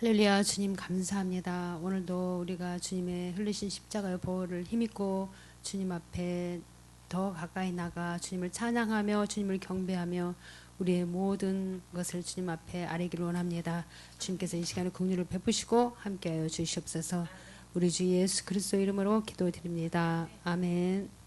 할렐루야. 주님 감사합니다. 오늘도 우리가 주님의 흘리신 십자가의 보혈을 힘입고 주님 앞에 더 가까이 나가 주님을 찬양하며 주님을 경배하며 우리의 모든 것을 주님 앞에 아뢰기를 원합니다. 주님께서 이 시간에 긍휼을 베푸시고 함께하여 주시옵소서. 우리 주 예수 그리스도 이름으로 기도드립니다. 아멘.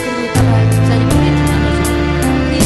그리고 이따가 집사님 멘트 나눠주세요.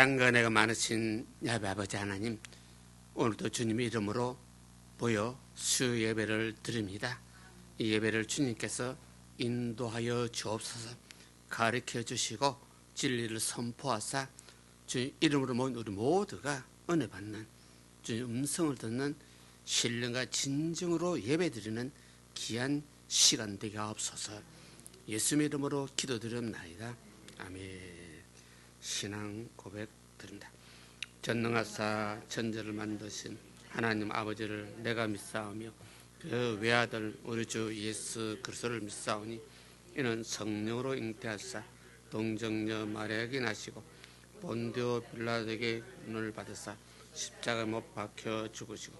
사랑과 은혜가 많으신 야베 아버지 하나님, 오늘도 주님의 이름으로 모여 수 예배를 드립니다. 이 예배를 주님께서 인도하여 주옵소서. 가르쳐 주시고 진리를 선포하사 주님 이름으로 모인 우리 모두가 은혜 받는, 주님 음성을 듣는 신령과 진정으로 예배드리는 귀한 시간 되게 하옵소서. 예수님의 이름으로 기도드립나이다. 아멘. 신앙 고백 드립니다. 전능하사 천지를 만드신 하나님 아버지를 내가 믿사오며 그 외아들 우리 주 예수 그리스도를 믿사오니 이는 성령으로 잉태하사 동정녀 마리아에게 나시고 본디오 빌라도에게 눈을 받으사 십자가에 못 박혀 죽으시고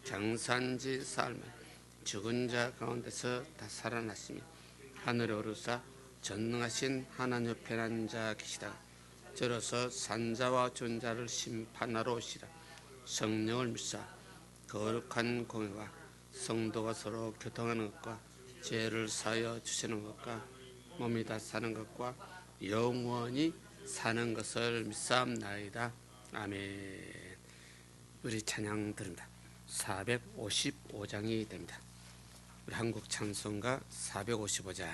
장사한지 사흘 만에 죽은 자 가운데서 다 살아나시며 하늘에 오르사 전능하신 하나님 옆에 앉아 계시다가 저로서 산자와 존자를 심판하러 오시라. 성령을 믿사 거룩한 공회와 성도가 서로 교통하는 것과 죄를 사하여 주시는 것과 몸이 다 사는 것과 영원히 사는 것을 믿사옵나이다. 아멘. 우리 찬양 드립니다. 455장이 됩니다. 우리 한국 찬송가 455장.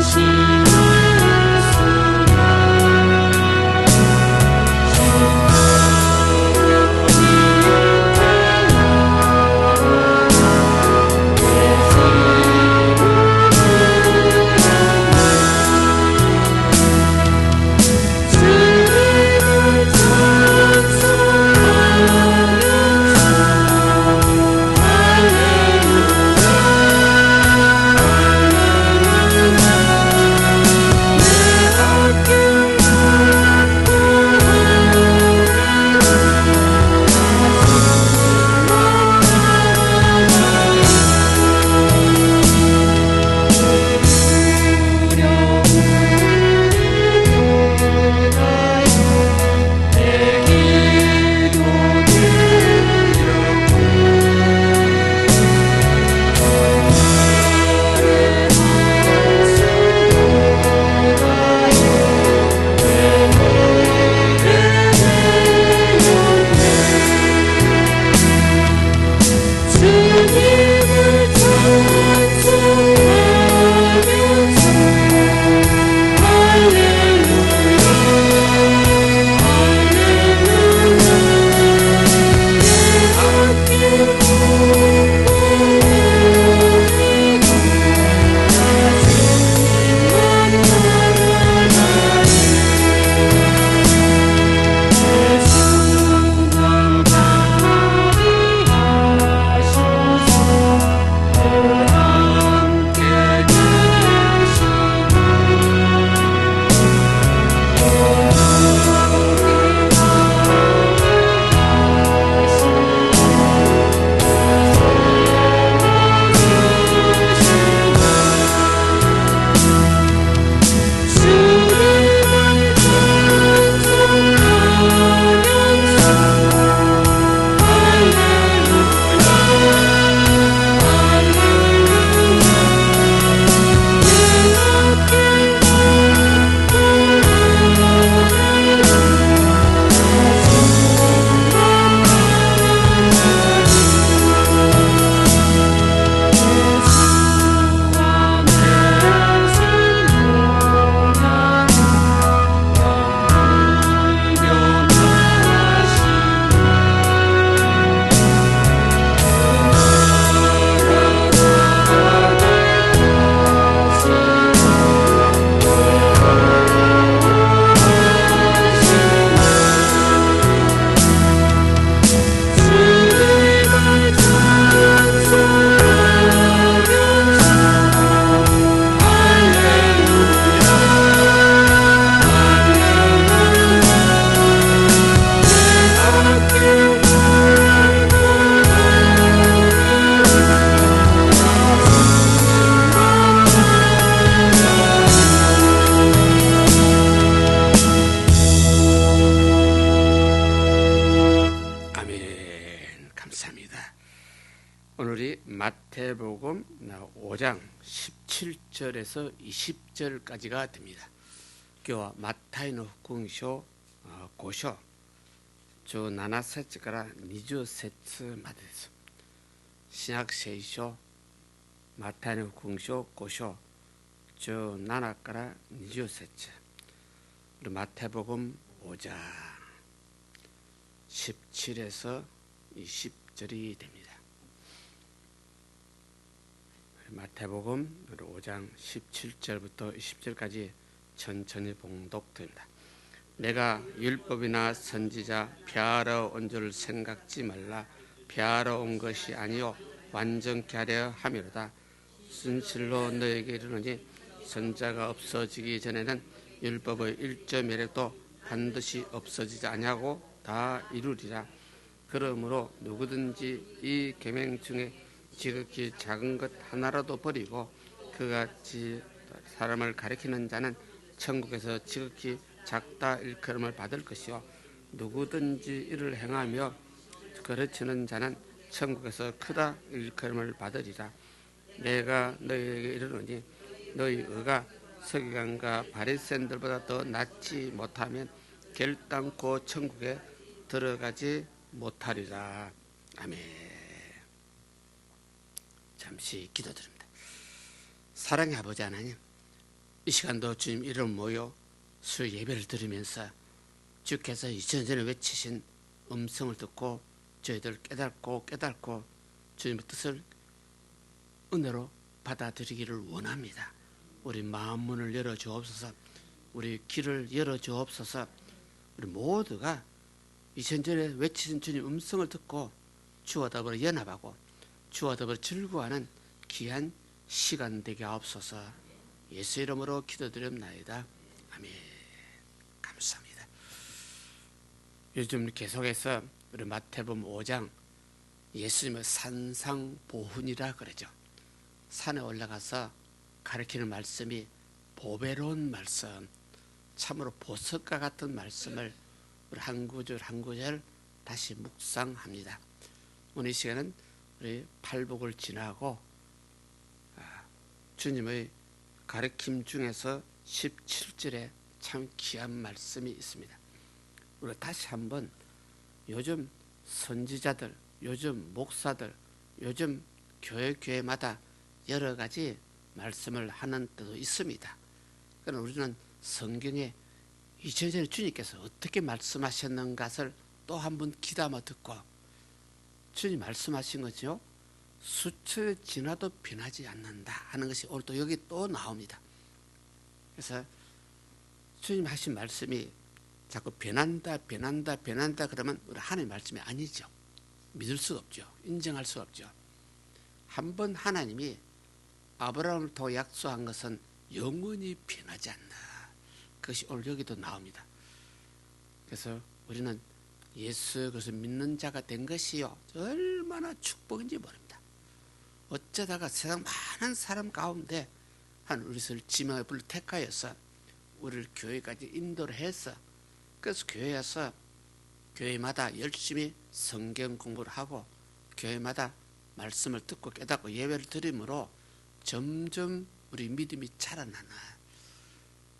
당신을 마태복음 5장 17절에서 20절까지가 됩니다. 교와 마타이노 후궁쇼 고쇼 저7節から20節までです。新約聖書マタイの福音書5章17から20節 마태복음 5장 17에서 20절이 됩니다. 마태복음 5장 17절부터 20절까지 천천히 봉독됩니다. 내가 율법이나 선지자 폐하러 온 줄 생각지 말라. 폐하러 온 것이 아니요 완전케 하려 함이로다. 진실로 너에게 이르노니 선자가 없어지기 전에는 율법의 일조 매력도 반드시 없어지지 아니하고 다 이루리라. 그러므로 누구든지 이 계명 중에 지극히 작은 것 하나라도 버리고 그같이 사람을 가리키는 자는 천국에서 지극히 작다 일컬음을 받을 것이요 누구든지 이를 행하며 가르치는 자는 천국에서 크다 일컬음을 받으리라. 내가 너희에게 이르노니 너희 의가 서기관과 바리새인들보다 더 낫지 못하면 결단코 천국에 들어가지 못하리라. 아멘. 잠시 기도드립니다. 사랑의 아버지 하나님, 이 시간도 주님 이름 모여 수 예배를 들으면서 주께서 2000년 전에 외치신 음성을 듣고 저희들 깨닫고 주님의 뜻을 은혜로 받아들이기를 원합니다. 우리 마음문을 열어주옵소서. 우리 길을 열어주옵소서. 우리 모두가 2000년 전에 외치신 주님 음성을 듣고 주와 더불어 연합하고 주와 더불어 즐거워하는 귀한 시간 되게 하옵소서. 예수 이름으로 기도드립나이다. 아멘. 감사합니다. 요즘 계속해서 우리 마태복음 5장 예수님의 산상보훈이라 그러죠. 산에 올라가서 가르치는 말씀이 보배로운 말씀, 참으로 보석과 같은 말씀을 우리 한 구절 한 구절 다시 묵상합니다. 오늘 이 시간은 우리 팔복을 지나고 주님의 가르침 중에서 17절에 참 귀한 말씀이 있습니다. 우리 다시 한번 요즘 선지자들, 요즘 목사들, 요즘 교회마다 여러 가지 말씀을 하는 때도 있습니다. 그러나 우리는 성경에 2000년 전에 주님께서 어떻게 말씀하셨는가를 또 한번 귀담아 듣고 주님 말씀하신 거죠. 수초에 지나도 변하지 않는다 하는 것이 오늘 또 여기 또 나옵니다. 그래서 주님 하신 말씀이 자꾸 변한다 그러면 우리 하나님의 말씀이 아니죠. 믿을 수가 없죠. 인정할 수가 없죠. 한번 하나님이 아브라함을 통해 약속한 것은 영원히 변하지 않는다. 그것이 오늘 여기도 나옵니다. 그래서 우리는 예수 그리스도 믿는 자가 된 것이요 얼마나 축복인지 모릅니다. 어쩌다가 세상 많은 사람 가운데 한 우리를 지명의 불을 택하여서 우리를 교회까지 인도를 해서 그래서 교회에서 교회마다 열심히 성경 공부를 하고 교회마다 말씀을 듣고 깨닫고 예배를 드림으로 점점 우리 믿음이 자라나나.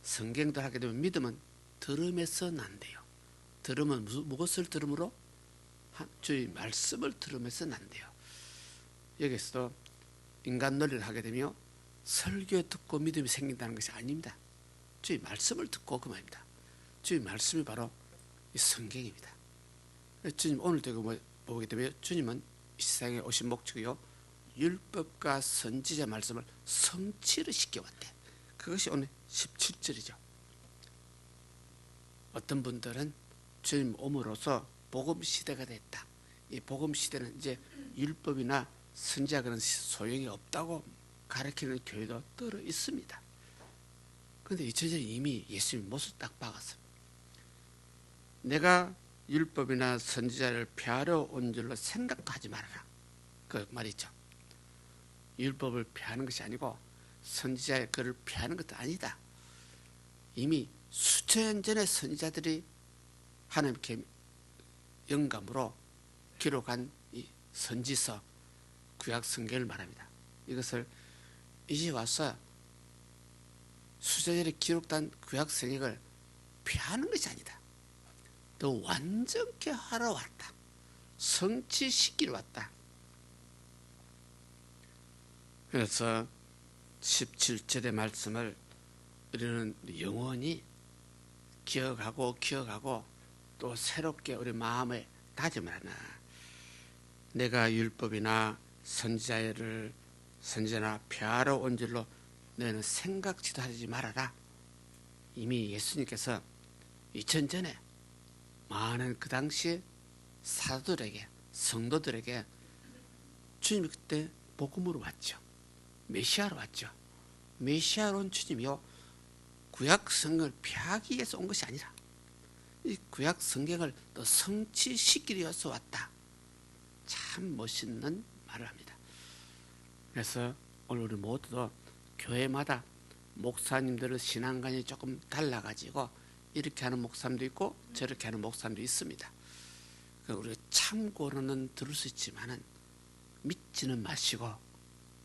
성경도 하게 되면 믿음은 들음에서 난대요. 들음은 무엇을 들음으로? 주의 말씀을 들으면서 난대요. 여기서도 인간 논리를 하게 되면 설교 듣고 믿음이 생긴다는 것이 아닙니다. 주의 말씀을 듣고 그 말입니다. 주의 말씀이 바로 이 성경입니다. 주님 오늘도 보게 되면 주님은 이 세상에 오신 목적이요 율법과 선지자 말씀을 성취를 시켜왔대. 그것이 오늘 17절이죠. 어떤 분들은 주님 오므로서 복음 시대가 됐다. 이 복음 시대는 이제 율법이나 선지자 그런 소용이 없다고 가르치는 교회도 떨어 있습니다. 그런데 2000년 이미 예수님 모습 딱 박았습니다. 내가 율법이나 선지자를 폐하러 온 줄로 생각도 하지 말아라. 그 말이죠. 율법을 폐하는 것이 아니고 선지자의 글을 폐하는 것도 아니다. 이미 수천 년 전에 선지자들이 하나님께 영감으로 기록한 이 선지서 구약 성경을 말합니다. 이것을 이제 와서 수제절에 기록된 구약 성경을 피하는 것이 아니다. 더 완전케 하러 왔다. 성취시키러 왔다. 그래서 17절의 말씀을 우리는 영원히 기억하고 또 새롭게 우리 마음에 다짐을 하나. 내가 율법이나 선지자나 폐하러 온 줄로 너희는 생각지도 하지 말아라. 이미 예수님께서 2000 전에 많은 그 당시 사도들에게, 성도들에게 주님이 그때 복음으로 왔죠. 메시아로 왔죠. 메시아로 온 주님이요, 구약 성경을 폐하기 위해서 온 것이 아니라 이 구약 성경을 또 성취시키기 위해서 왔다. 참 멋있는 말을 합니다. 그래서 오늘 우리 모두도 교회마다 목사님들의 신앙관이 조금 달라가지고 이렇게 하는 목사님도 있고 저렇게 하는 목사님도 있습니다. 우리가 참고로는 들을 수 있지만은 믿지는 마시고,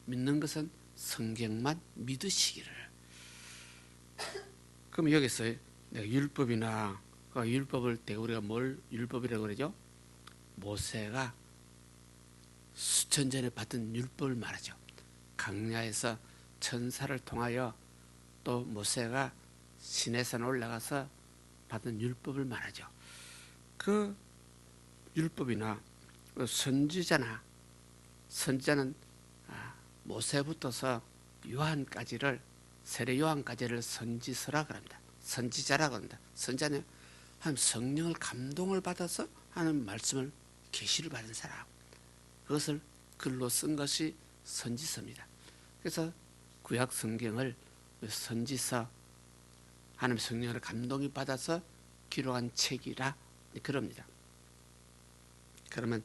믿는 것은 성경만 믿으시기를. 그럼 여기서 내가 율법이나 율법을 대고 우리가 뭘 율법이라고 그러죠? 모세가 수천 전에 받은 율법을 말하죠. 강야에서 천사를 통하여 또 모세가 시내산 올라가서 받은 율법을 말하죠. 그 율법이나 선지자는 모세부터서 요한까지를, 세례 요한까지를 선지서라고 합니다. 선지자라고 합니다. 선지자는 한 성령을 감동을 받아서 하는 말씀을 계시를 받은 사람, 그것을 글로 쓴 것이 선지서입니다. 그래서 구약 성경을 선지서, 하나님 성령을 감동이 받아서 기록한 책이라 그럽니다. 그러면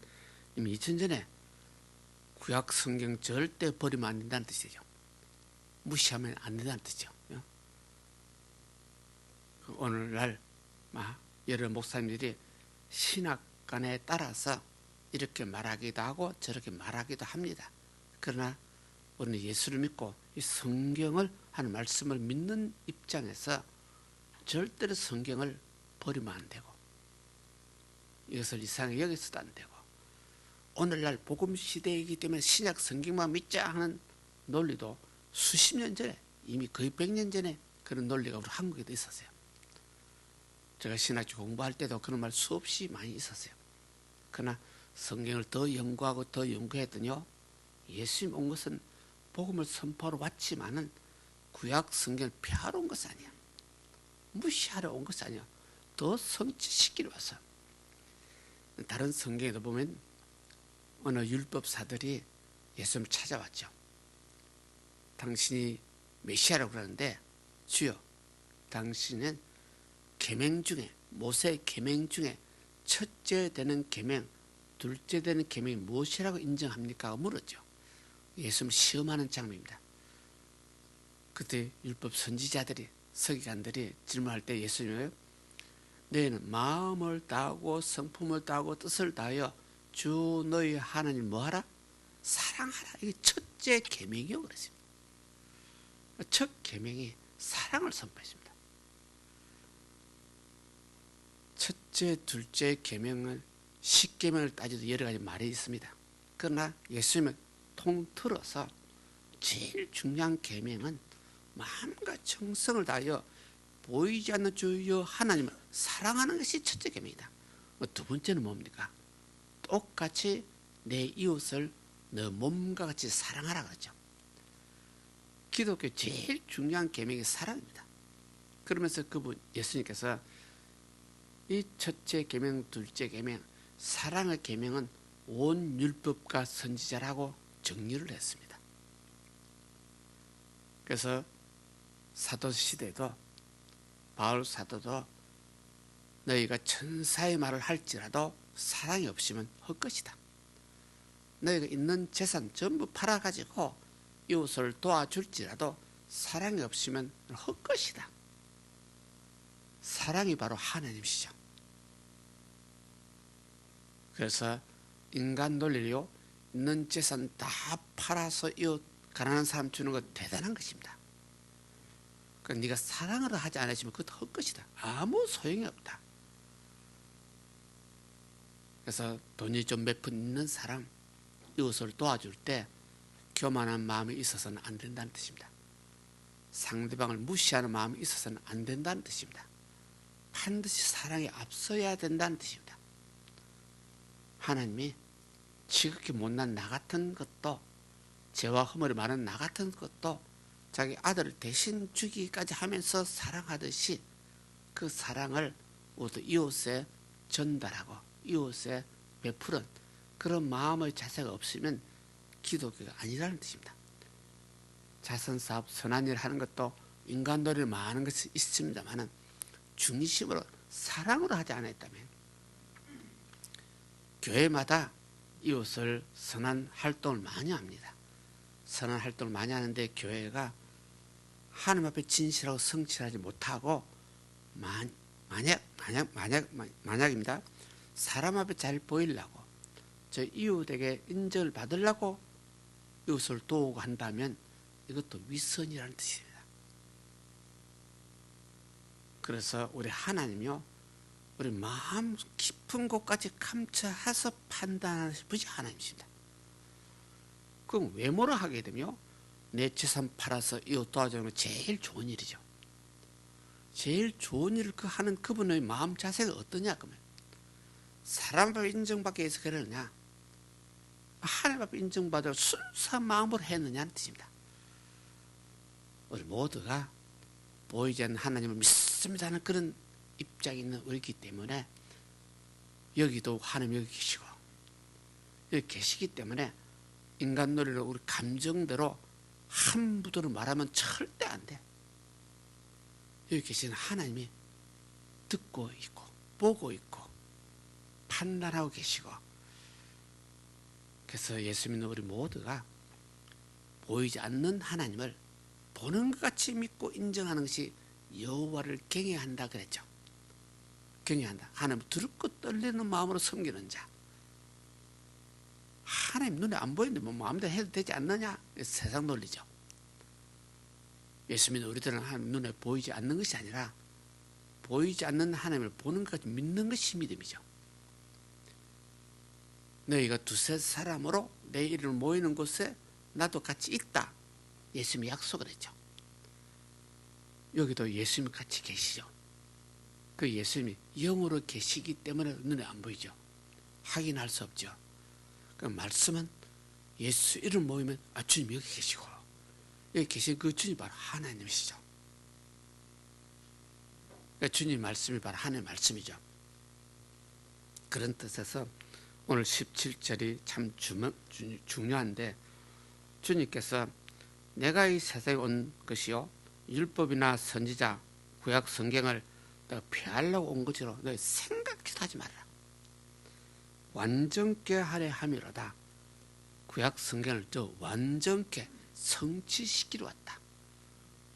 이미 2000 전에 구약 성경 절대 버리면 안 된다는 뜻이죠. 무시하면 안 된다는 뜻이죠. 오늘날 여러 목사님들이 신학관에 따라서 이렇게 말하기도 하고 저렇게 말하기도 합니다. 그러나 우리는 예수를 믿고 이 성경을 하는 말씀을 믿는 입장에서 절대로 성경을 버리면 안 되고, 이것을 이상하게 여기서도 안 되고, 오늘날 복음 시대이기 때문에 신약 성경만 믿자 하는 논리도 수십 년 전에, 이미 거의 100년 전에 그런 논리가 우리 한국에도 있었어요. 제가 신학교 공부할 때도 그런 말 수없이 많이 있었어요. 그러나 성경을 더 연구하고 더 연구했더니요, 예수님 온 것은 복음을 선포하러 왔지만은 구약 성경을 폐하러 온 것이 아니야. 무시하러 온 것이 아니야. 더 성취시키러 왔어. 다른 성경에도 보면 어느 율법사들이 예수님을 찾아왔죠. 당신이 메시아라고 그러는데, 주여, 당신은 계명 중에, 모세의 계명 중에 첫째 되는 계명, 둘째 되는 계명이 무엇이라고 인정합니까? 물었죠. 예수님을 시험하는 장면입니다. 그때 율법 선지자들이, 서기관들이 질문할 때 예수님은 너희는 마음을 다하고 성품을 다하고 뜻을 다하여 주 너희 하나님 뭐하라? 사랑하라. 이게 첫째 계명이요 그랬습니다. 첫 계명이 사랑을 선포했습니다. 첫째, 둘째 계명은 십계명을 따져도 여러 가지 말이 있습니다. 그러나 예수님은 통틀어서 제일 중요한 계명은 마음과 정성을 다하여 보이지 않는 주여 하나님을 사랑하는 것이 첫째 계명이다. 두 번째는 뭡니까? 똑같이 내 이웃을 너 몸과 같이 사랑하라 그러죠. 기독교 제일 중요한 계명이 사랑입니다. 그러면서 그분 예수님께서 이 첫째 계명, 둘째 계명, 사랑의 계명은 온 율법과 선지자라고 정리를 했습니다. 그래서 사도 시대도 바울 사도도 너희가 천사의 말을 할지라도 사랑이 없으면 헛것이다. 너희가 있는 재산 전부 팔아가지고 이웃을 도와줄지라도 사랑이 없으면 헛것이다. 사랑이 바로 하나님이시죠. 그래서 인간 논리요, 있는 재산 다 팔아서 이웃 가난한 사람 주는 건 대단한 것입니다. 그러니까 네가 사랑을 하지 않으시면 그것도 헛것이다. 아무 소용이 없다. 그래서 돈이 좀 몇 푼 있는 사람, 이웃을 도와줄 때 교만한 마음이 있어서는 안 된다는 뜻입니다. 상대방을 무시하는 마음이 있어서는 안 된다는 뜻입니다. 반드시 사랑에 앞서야 된다는 뜻입니다. 하나님이 지극히 못난 나 같은 것도, 죄와 허물이 많은 나 같은 것도 자기 아들을 대신 주기까지 하면서 사랑하듯이 그 사랑을 모두 이웃에 전달하고 이웃에 베푸는 그런 마음의 자세가 없으면 기독교가 아니라는 뜻입니다. 자선사업, 선한 일 하는 것도 인간도리를 많은 것이 있습니다만 중심으로 사랑으로 하지 않았다면, 교회마다 이웃을 선한 활동을 많이 합니다. 선한 활동을 많이 하는데 교회가 하나님 앞에 진실하고 성실하지 못하고 만약입니다. 사람 앞에 잘 보이려고, 저 이웃에게 인정을 받으려고 이웃을 도우고 한다면 이것도 위선이라는 뜻입니다. 그래서 우리 하나님이요, 우리 마음 깊은 곳까지 감춰서 판단하시는 하나님이십니다. 그럼 외모로 하게 되면 내 재산 팔아서 이웃 도와주는 건 제일 좋은 일이죠. 제일 좋은 일을 하는 그분의 마음 자세가 어떠냐 그러면, 사람 앞에 인정받기 위해서 그러느냐, 하나님 앞에 인정받을 순수한 마음으로 했느냐는 뜻입니다. 우리 모두가 보이지 않는 하나님을 믿습니다 하는 그런 입장이 있는 우리이기 때문에, 여기도 하나님 여기 계시고 여기 계시기 때문에 인간 논리로 우리 감정대로 함부로 말하면 절대 안 돼. 여기 계시는 하나님이 듣고 있고 보고 있고 판단하고 계시고, 그래서 예수 믿는 우리 모두가 보이지 않는 하나님을 보는 것 같이 믿고 인정하는 것이 여호와를 경외한다 그랬죠. 경외한다. 하나님 두렵고 떨리는 마음으로 섬기는 자. 하나님 눈에 안 보이는데 뭐 마음대로 해도 되지 않느냐? 세상 논리죠. 예수 믿는 우리들은 하나님 눈에 보이지 않는 것이 아니라 보이지 않는 하나님을 보는 것까지 믿는 것이 믿음이죠. 너희가 두세 사람으로 내 이름을 모이는 곳에 나도 같이 있다. 예수님이 약속을 했죠. 여기도 예수님이 같이 계시죠. 그 예수님이 영으로 계시기 때문에 눈에 안 보이죠. 확인할 수 없죠. 그 말씀은 예수 이름 모이면 주님 여기 계시고, 여기 계신 그 주님 바로 하나님이시죠. 그러니까 주님 말씀이 바로 하나님의 말씀이죠. 그런 뜻에서 오늘 17절이 참 중요한데, 주님께서 내가 이 세상에 온 것이요 율법이나 선지자 구약 성경을 내가 폐하려고 온 것으로 너희 생각해도 하지 말아라. 완전케 하려 함이로다. 구약 성경을 더 완전케 성취시키러 왔다.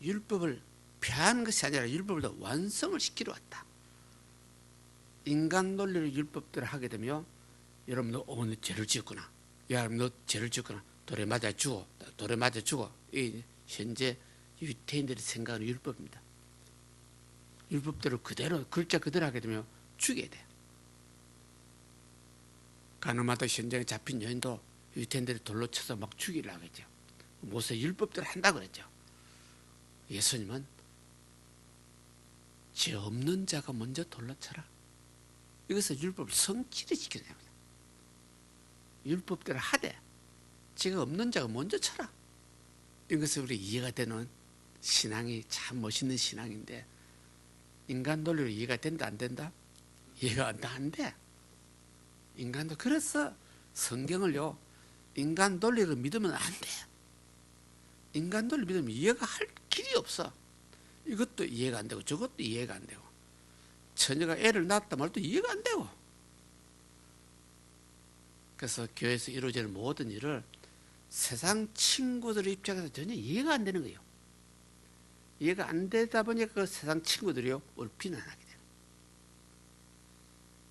율법을 폐하는 것이 아니라 율법을 더 완성을 시키러 왔다. 인간 논리로 율법들을 하게 되면, 여러분 너 오늘 죄를 지었구나, 야 너 죄를 지었구나, 돌에 맞아 죽어, 돌에 맞아 죽어. 이 현재 유태인들이 생각하는 율법입니다. 율법대로 그대로 글자 그대로 하게 되면 죽여야 돼. 가늠하다 현장에 잡힌 여인도 유태인들이 돌로 쳐서 막 죽이려고 하겠죠. 모세 율법대로 한다고 그랬죠. 예수님은 죄 없는 자가 먼저 돌로 쳐라. 이것은 율법을 성취를 시켜야 됩니다. 율법대로 하되 죄가 없는 자가 먼저 쳐라. 이것은 우리 이해가 되는 신앙이 참 멋있는 신앙인데, 인간 논리로 이해가 된다 안 된다? 이해가 안 돼. 인간도 그래서 성경을요 인간 논리로 믿으면 안 돼. 인간 논리 믿으면 이해가 할 길이 없어. 이것도 이해가 안 되고 저것도 이해가 안 되고, 처녀가 애를 낳았다 말도 이해가 안 되고. 그래서 교회에서 이루어지는 모든 일을 세상 친구들의 입장에서 전혀 이해가 안 되는 거예요. 이해가 안 되다 보니까 그 세상 친구들이요 오늘 비난하게 돼요.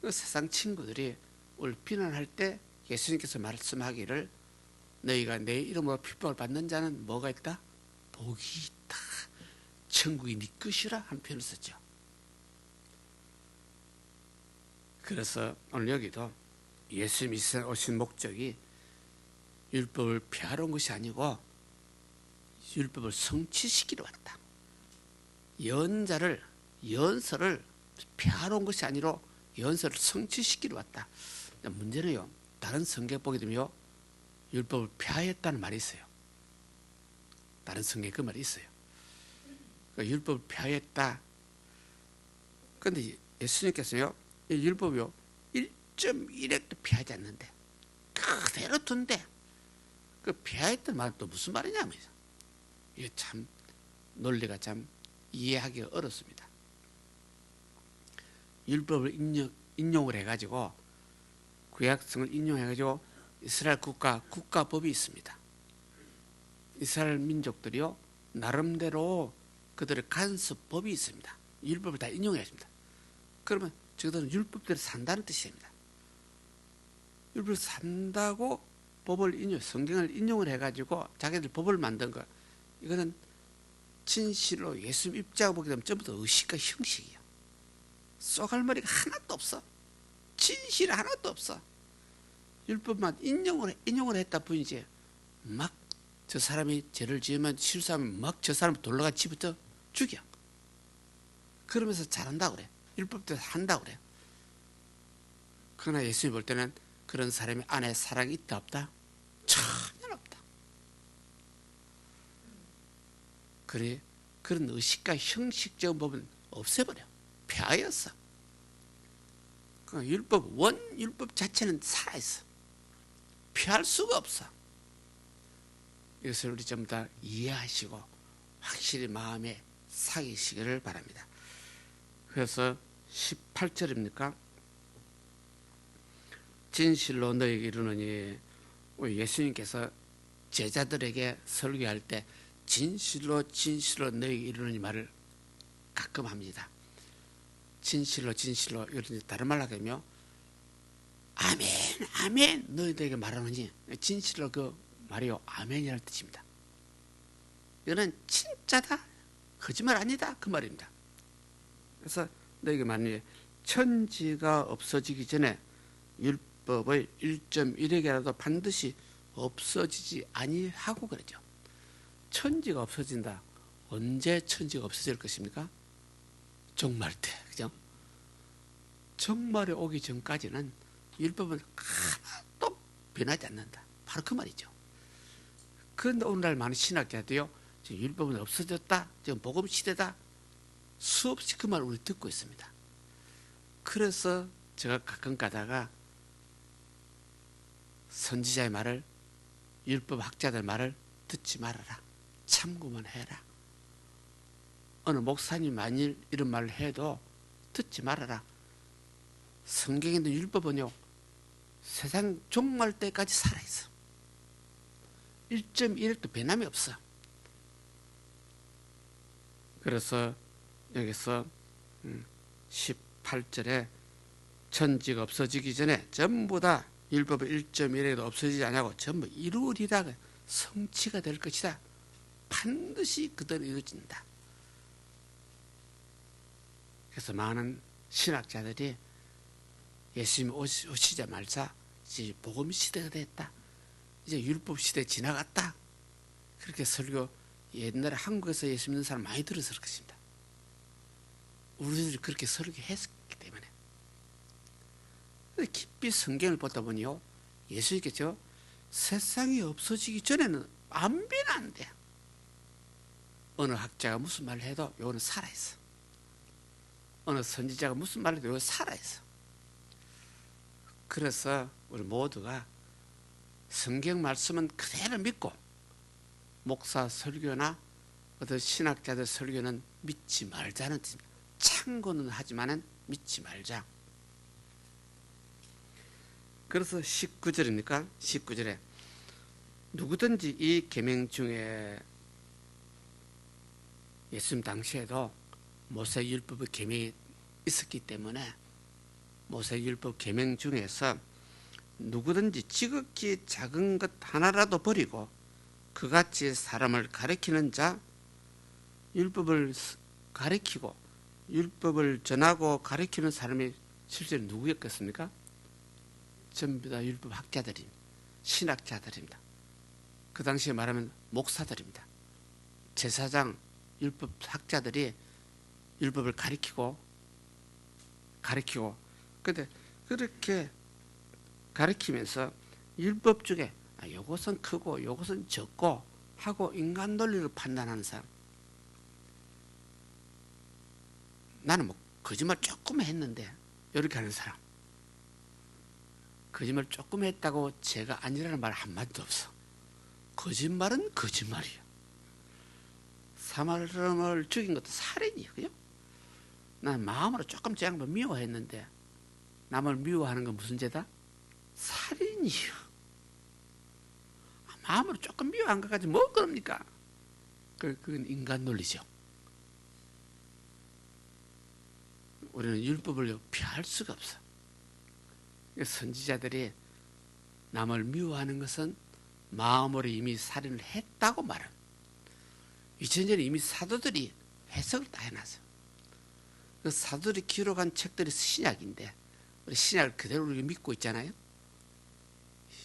그 세상 친구들이 오늘 비난할 때 예수님께서 말씀하기를 너희가 내 이름으로 핍박을 받는 자는 뭐가 있다? 복이 있다. 천국이 네 것이라 하는 표현을 썼죠. 그래서 오늘 여기도 예수님이 오신 목적이 율법을 폐하러 온 것이 아니고 율법을 성취시키러 왔다. 연설을 폐하러 온 것이 아니라 연설을 성취시키러 왔다. 문제는요, 다른 성경 보게 되면 율법을 폐하였다는 말이 있어요. 다른 성경에 그 말이 있어요. 그러니까 율법을 폐하였다. 그런데 예수님께서요, 이 율법이요 1.1획도 폐하지 않는데 그대로 둔대. 그 폐하였다는 말은 또 무슨 말이냐면, 이게 참 논리가 참 이해하기가 어렵습니다. 율법을 인용을 해가지고 구약성을 인용해가지고 이스라엘 국가법이 있습니다. 이스라엘 민족들이요 나름대로 그들의 간섭법이 있습니다. 율법을 다 인용해야 합니다. 그러면 저들은 율법대로 산다는 뜻입니다. 율법을 산다고 성경을 인용을 해가지고 자기들 법을 만든 거, 이거는 진실로 예수님 입장을 보게 되면 전부 다 의식과 형식이야. 쏘갈 머리가 하나도 없어. 진실이 하나도 없어. 율법만 인용을 했다 뿐이지, 막 저 사람이 죄를 지으면 실수하면 막 저 사람 돌려가 집부터 죽여. 그러면서 잘한다고 그래. 율법대로 한다고 그래. 그러나 예수님이 볼 때는 그런 사람이 안에 사랑이 있다 없다? 전혀 없다. 그래, 그런 의식과 형식적인 법은 없애버려. 폐하였어. 그 율법 자체는 살아있어. 피할 수가 없어. 이것을 우리 전부 다 이해하시고 확실히 마음에 새기시기를 바랍니다. 그래서 18절입니까? 진실로 너희에게 이르노니, 예수님께서 제자들에게 설교할 때 진실로 너희에게 이르노니 말을 가끔 합니다. 진실로 이런 다른 말로 하면 아멘 너희들에게 말하노니, 진실로 그 말이요 아멘이라는 뜻입니다. 이거는 진짜다, 거짓말 아니다, 그 말입니다. 그래서 너희에게 말하니 천지가 없어지기 전에 율법의 1.1획이라도 반드시 없어지지 아니하고 그러죠. 천지가 없어진다. 언제 천지가 없어질 것입니까? 종말 때, 그죠? 종말이 오기 전까지는 율법은 하나도 변하지 않는다. 바로 그 말이죠. 그런데 오늘날 많은 신학자들이요, 지금 율법은 없어졌다, 지금 복음 시대다, 수없이 그 말을 우리 듣고 있습니다. 그래서 제가 가끔 가다가 선지자의 말을, 율법 학자들 말을 듣지 말아라. 참고만 해라. 어느 목사님 만일 이런 말을 해도 듣지 말아라. 성경에 있는 율법은요, 세상 종말 때까지 살아있어. 1.1획도 변함이 없어. 그래서 여기서 18절에 천지가 없어지기 전에 전부 다 율법의 1.1획도 없어지지 않냐고 전부 이루리라, 성취가 될 것이다. 반드시 그대로 이루어진다. 그래서 많은 신학자들이 예수님이 오시자마자 이제 복음 시대가 됐다, 이제 율법 시대 지나갔다, 그렇게 설교, 옛날에 한국에서 예수 믿는 사람 많이 들었을 것입니다. 우리들이 그렇게 설교했기 때문에. 깊이 성경을 보다 보니요, 예수님께서 세상이 없어지기 전에는 안 변화 안 돼. 어느 학자가 무슨 말을 해도 요거는 살아있어. 어느 선지자가 무슨 말을 해도 요거는 살아있어. 그래서 우리 모두가 성경 말씀은 그대로 믿고, 목사 설교나 어떤 신학자들 설교는 믿지 말자는 뜻입니다. 참고는 하지만은 믿지 말자. 그래서 19절입니까? 19절에 누구든지 이 계명 중에, 예수님 당시에도 모세율법의 계명이 있었기 때문에 모세율법 계명 중에서 누구든지 지극히 작은 것 하나라도 버리고 그같이 사람을 가리키는 자, 율법을 가리키고 율법을 전하고 가리키는 사람이 실제로 누구였겠습니까? 전부 다 율법 학자들입니다. 신학자들입니다. 그 당시에 말하면 목사들입니다. 제사장, 율법 학자들이 율법을 가리키고 근데 그렇게 가리키면서 율법 중에 요것은 크고 요것은 적고 하고 인간 논리를 판단하는 사람, 나는 뭐 거짓말 조금 했는데 이렇게 하는 사람, 거짓말 조금 했다고 제가 아니라는 말 한마디도 없어. 거짓말은 거짓말이야. 사람을 죽인 것도 살인이야. 그죠? 난 마음으로 조금 저 양반 미워했는데 남을 미워하는 건 무슨 죄다? 살인이요. 마음으로 조금 미워한 것까지 뭐 그럽니까? 그건 인간 논리죠. 우리는 율법을 피할 수가 없어. 선지자들이 남을 미워하는 것은 마음으로 이미 살인을 했다고 말합니다. 2000년에 이미 사도들이 해석을 다 해놨어요. 그 사도들이 기록한 책들이 신약인데 우리 신약을 그대로 우리가 믿고 있잖아요.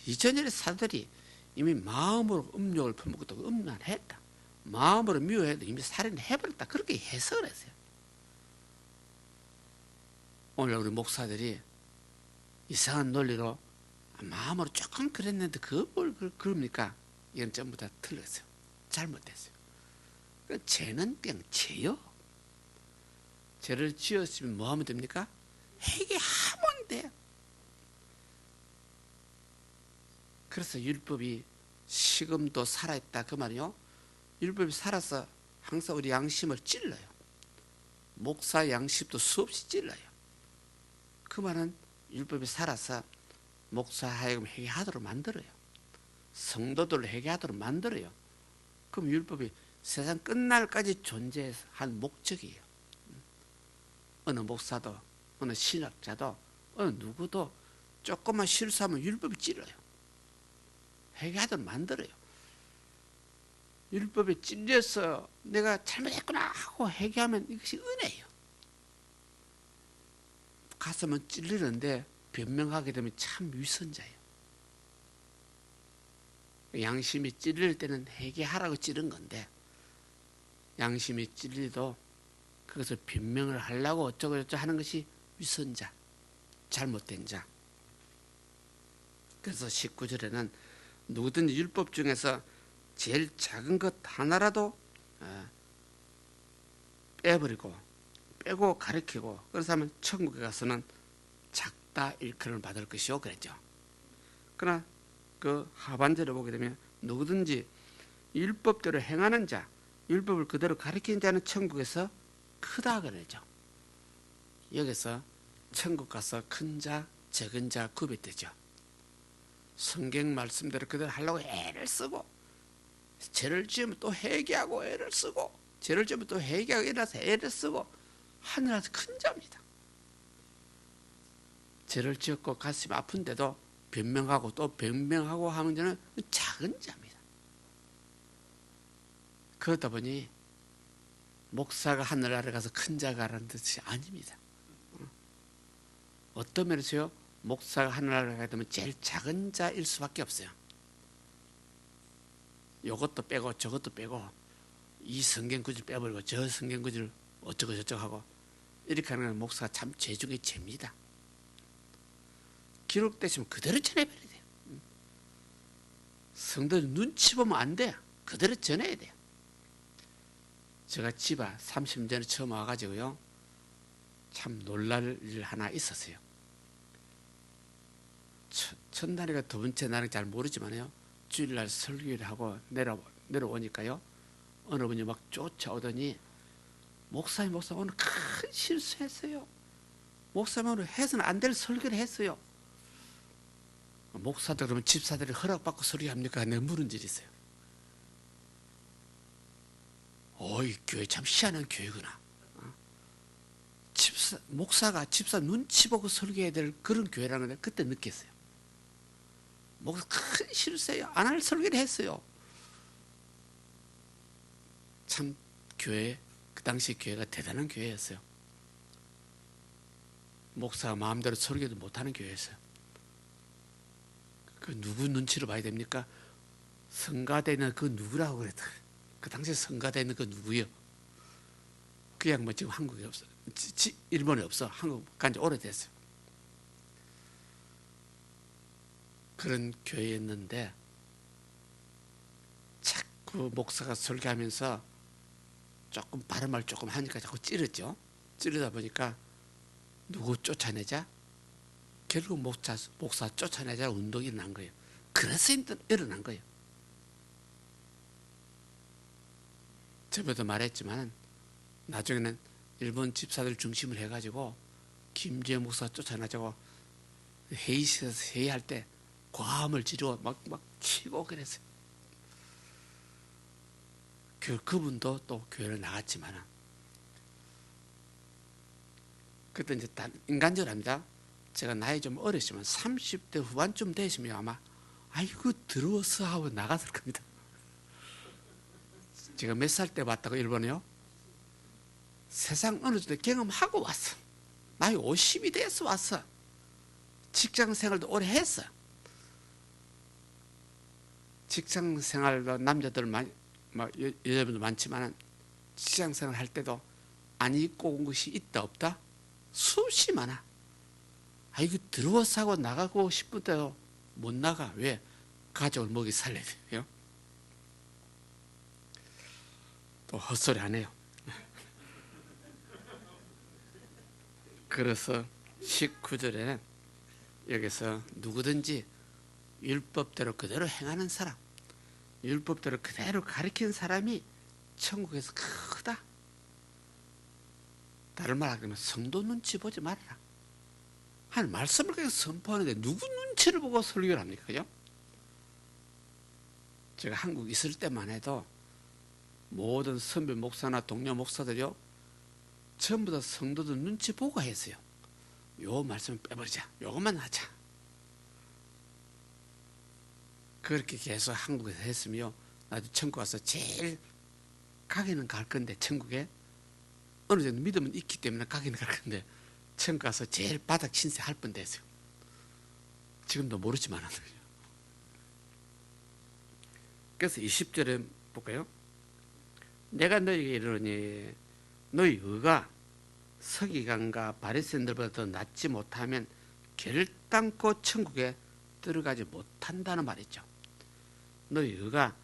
2000년에 사도들이 이미 마음으로 음욕을 품었고 음란했다. 마음으로 미워해도 이미 살인을 해버렸다. 그렇게 해석을 했어요. 오늘 우리 목사들이 이상한 논리로 마음으로 조금 그랬는데 그걸 그럽니까? 이건 전부 다 틀렸어요. 잘못됐어요. 죄는 그냥 죄요. 죄를 지었으면 뭐 하면 됩니까? 회개하면 돼요. 그래서 율법이 지금도 살아있다 그 말이요. 율법이 살아서 항상 우리 양심을 찔러요. 목사 양심도 수없이 찔러요. 그 말은 율법이 살아서 목사 하여금 회개하도록 만들어요. 성도들을 회개하도록 만들어요. 그럼 율법이 세상 끝날까지 존재한 목적이에요. 어느 목사도 어느 신학자도 어느 누구도 조금만 실수하면 율법이 찔러요. 회개하도록 만들어요. 율법에 찔려서 내가 잘못했구나 하고 회개하면 이것이 은혜예요. 가슴은 찔리는데 변명하게 되면 참 위선자예요. 양심이 찔릴 때는 회개하라고 찌른 건데 양심이 찔리도 그것을 변명을 하려고 어쩌고 저쩌고 하는 것이 위선자, 잘못된 자. 그래서 19절에는 누구든지 율법 중에서 제일 작은 것 하나라도 빼고 가리키고 그래서 하면 천국에 가서는 작다 일컬음을 받을 것이요 그랬죠. 그러나 그 하반절에 보게 되면 누구든지 율법대로 행하는 자, 율법을 그대로 가리키는 자는 천국에서 크다 그러죠. 여기서 천국 가서 큰 자, 적은 자 구별되죠. 성경 말씀대로 그대로 하려고 애를 쓰고 죄를 지으면 또 회개하고 애를 쓰고 죄를 지으면 또 회개하고 일어나서 애를 쓰고 하늘에서 큰 자입니다. 죄를 지었고 가슴이 아픈데도 변명하고 또 변명하고 하는 자는 작은 자입니다. 그러다 보니 목사가 하늘 아래 가서 큰 자가라는 뜻이 아닙니다. 어떤 면에서요? 목사가 하늘 아래 가게 되면 제일 작은 자일 수밖에 없어요. 이것도 빼고 저것도 빼고 이 성경 구절 빼버리고 저 성경 구절 어쩌고 저쩌고 하고 이렇게 하는 건 목사가 참 죄 중에 죄입니다. 기록되시면 그대로 전해버려야 돼요. 성도들 눈치 보면 안 돼요. 그대로 전해야 돼요. 제가 집에 30년 전에 처음 와가지고요. 참 놀랄 일 하나 있었어요. 첫날이가 두 번째 날은 잘 모르지만요. 주일날 설교를 하고 내려오니까요. 어느 분이 막 쫓아오더니 목사님 오늘 큰 실수했어요. 목사님 오늘 해서는 안 될 설교를 했어요. 목사들 그러면 집사들이 허락받고 설교합니까? 내가 물은 적이 있어요. 어이 교회 참 희한한 교회구나. 목사가 집사 눈치 보고 설교해야 될 그런 교회라는 걸 그때 느꼈어요. 목사 큰 실수예요. 안 할 설교를 했어요. 참 교회, 그 당시 교회가 대단한 교회였어요. 목사가 마음대로 설교도 못하는 교회였어요. 그 누구 눈치를 봐야 됩니까? 성가대는 그 누구라고 그랬다. 그 당시에 성가대는 그 누구요? 그 양반 지금 한국에 없어. 일본에 없어. 한국 간지 오래됐어요. 그런 교회였는데 자꾸 목사가 설교하면서 조금 발음을 조금 하니까 자꾸 찌르죠. 찌르다 보니까 누구 쫓아내자? 결국 목사 쫓아내자 운동이 일어난 거예요. 그래서 일어난 거예요. 저번에도 말했지만 나중에는 일본 집사들 중심을 해가지고 김재현 목사 쫓아내자고 회의실에서 회의할 때 과음을 지르고 막 치고 그랬어요. 그분도 또 교회를 나갔지만 그때 이제 인간적으로 합니다. 제가 나이 좀 어렸지만 30대 후반쯤 되시면 아마 아이고 더러워서 하고 나갔을 겁니다. 제가 몇 살 때 왔다고 일본에요? 세상 어느 정도 경험하고 왔어. 나이 50이 돼서 왔어. 직장 생활도 오래 했어. 직장 생활도 남자들 많이, 여자분도 많지만 직장 생활 할 때도 안 입고 온 것이 있다 없다? 수없이 많아. 아 이거 더러워서 하고 나가고 싶을 때도 못 나가. 왜? 가족을 먹이 살려야 돼요. 또 헛소리 안 해요. 그래서 19절에 여기서 누구든지 율법대로 그대로 행하는 사람, 율법대로 그대로 가르치는 사람이 천국에서 크다. 다른 말 하면 성도 눈치 보지 말아라. 한 말씀을 그냥 선포하는데 누구 눈치를 보고 설교를 합니까? 그죠? 제가 한국 있을 때만 해도 모든 선배 목사나 동료 목사들이요 전부 다 성도들 눈치 보고 했어요. 요 말씀 빼버리자. 요것만 하자. 그렇게 계속 한국에서 했으며 나도 천국 가서 제일 가기는 갈 건데 천국에 어느 정도 믿음은 있기 때문에 가기는 갈 건데 천국 가서 제일 바닥 신세 할 뻔 됐어요. 지금도 모르지만 그래서 20절에 볼까요? 내가 너희에게 이르노니 너희 의가 서기관과 바리새인들보다 더 낫지 못하면 결단코 천국에 들어가지 못한다는 말이죠. 너희 의가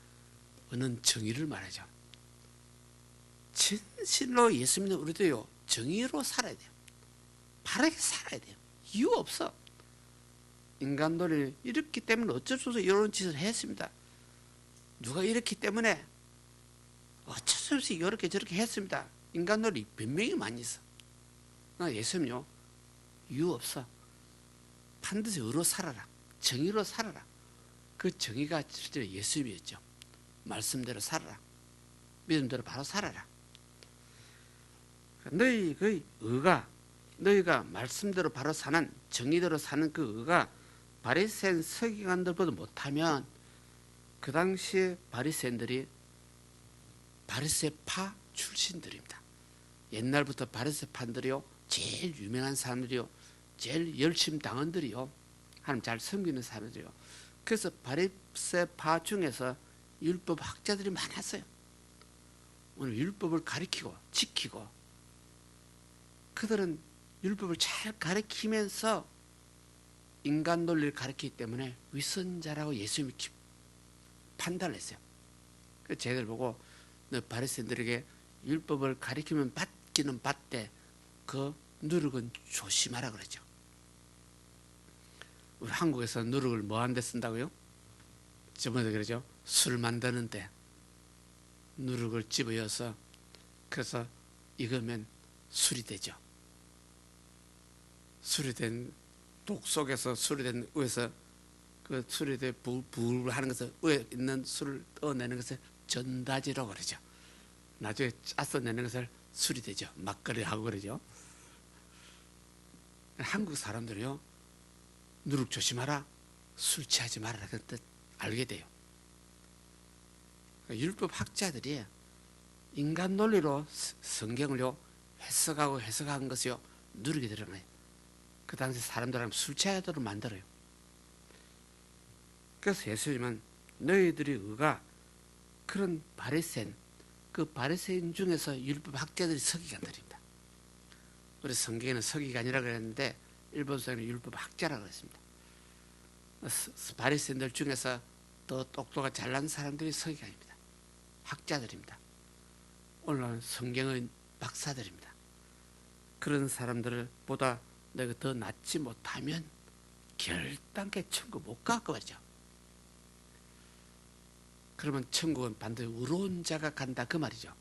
의는 정의를 말하죠. 진실로 예수 믿는 우리도요 정의로 살아야 돼요. 바르게 살아야 돼요. 이유 없어. 인간들이 이렇기 때문에 어쩔 수 없이 이런 짓을 했습니다. 누가 이렇기 때문에 어쩔 수 없이 이렇게 저렇게 했습니다. 인간들이 변명이 많이 있어. 나 예수님요 이유 없어. 반드시 의로 살아라. 정의로 살아라. 그 정의가 실제로 예수님이었죠. 말씀대로 살아라. 믿음대로 바로 살아라. 너희 그 의가 너희가 말씀대로 바로 사는 정의대로 사는 그 의가 바리새인 서기관들보다 못하면 그 당시에 바리새인들이 바리새파 출신들입니다. 옛날부터 바리새파들이요 제일 유명한 사람들이요 제일 열심 당원들이요 하나님 잘 섬기는 사람들이요. 그래서 바리새파 중에서 율법 학자들이 많았어요. 오늘 율법을 가르치고 지키고 그들은 율법을 잘 가르치면서 인간 논리를 가르치기 때문에 위선자라고 예수님이 판단을 했어요. 그래서 쟤들 보고 너 바리새인들에게 율법을 가르치면 받기는 받되 그 누룩은 조심하라 그러죠. 우리 한국에서 누룩을 뭐 하는 데 쓴다고요? 저번에도 그러죠. 술 만드는데 누룩을 집어여서 그래서 익으면 술이 되죠. 술이 된 독 속에서 술이 된 위에서 그 술이 돼 불 하는 것을 위에 있는 술을 떠내는 것을 전다지라고 그러죠. 나중에 짜서 내는 것을 술이 되죠. 막걸리 하고 그러죠. 한국 사람들이요 누룩 조심하라. 술 취하지 말아라 그런 뜻 알게 돼요. 율법 학자들이 인간 논리로 성경을요 해석한 것이요 누리게 드러나요. 그 당시 사람들은 술 취하도록 만들어요. 그래서 예수님은 너희들의 의가 그런 바리새인, 그 바리새인 중에서 율법 학자들이 서기관들입니다. 우리 성경에는 서기관이라고 그랬는데 일본서에는 율법 학자라고 했습니다. 바리새인들 중에서 더 똑똑하고 잘난 사람들이 서기관입니다. 학자들입니다. 오늘은 성경의 박사들입니다. 그런 사람들을 보다 내가 더 낫지 못하면 결단계 천국 못 가 그 말이죠. 그러면 천국은 반드시 의로운 자가 간다 그 말이죠.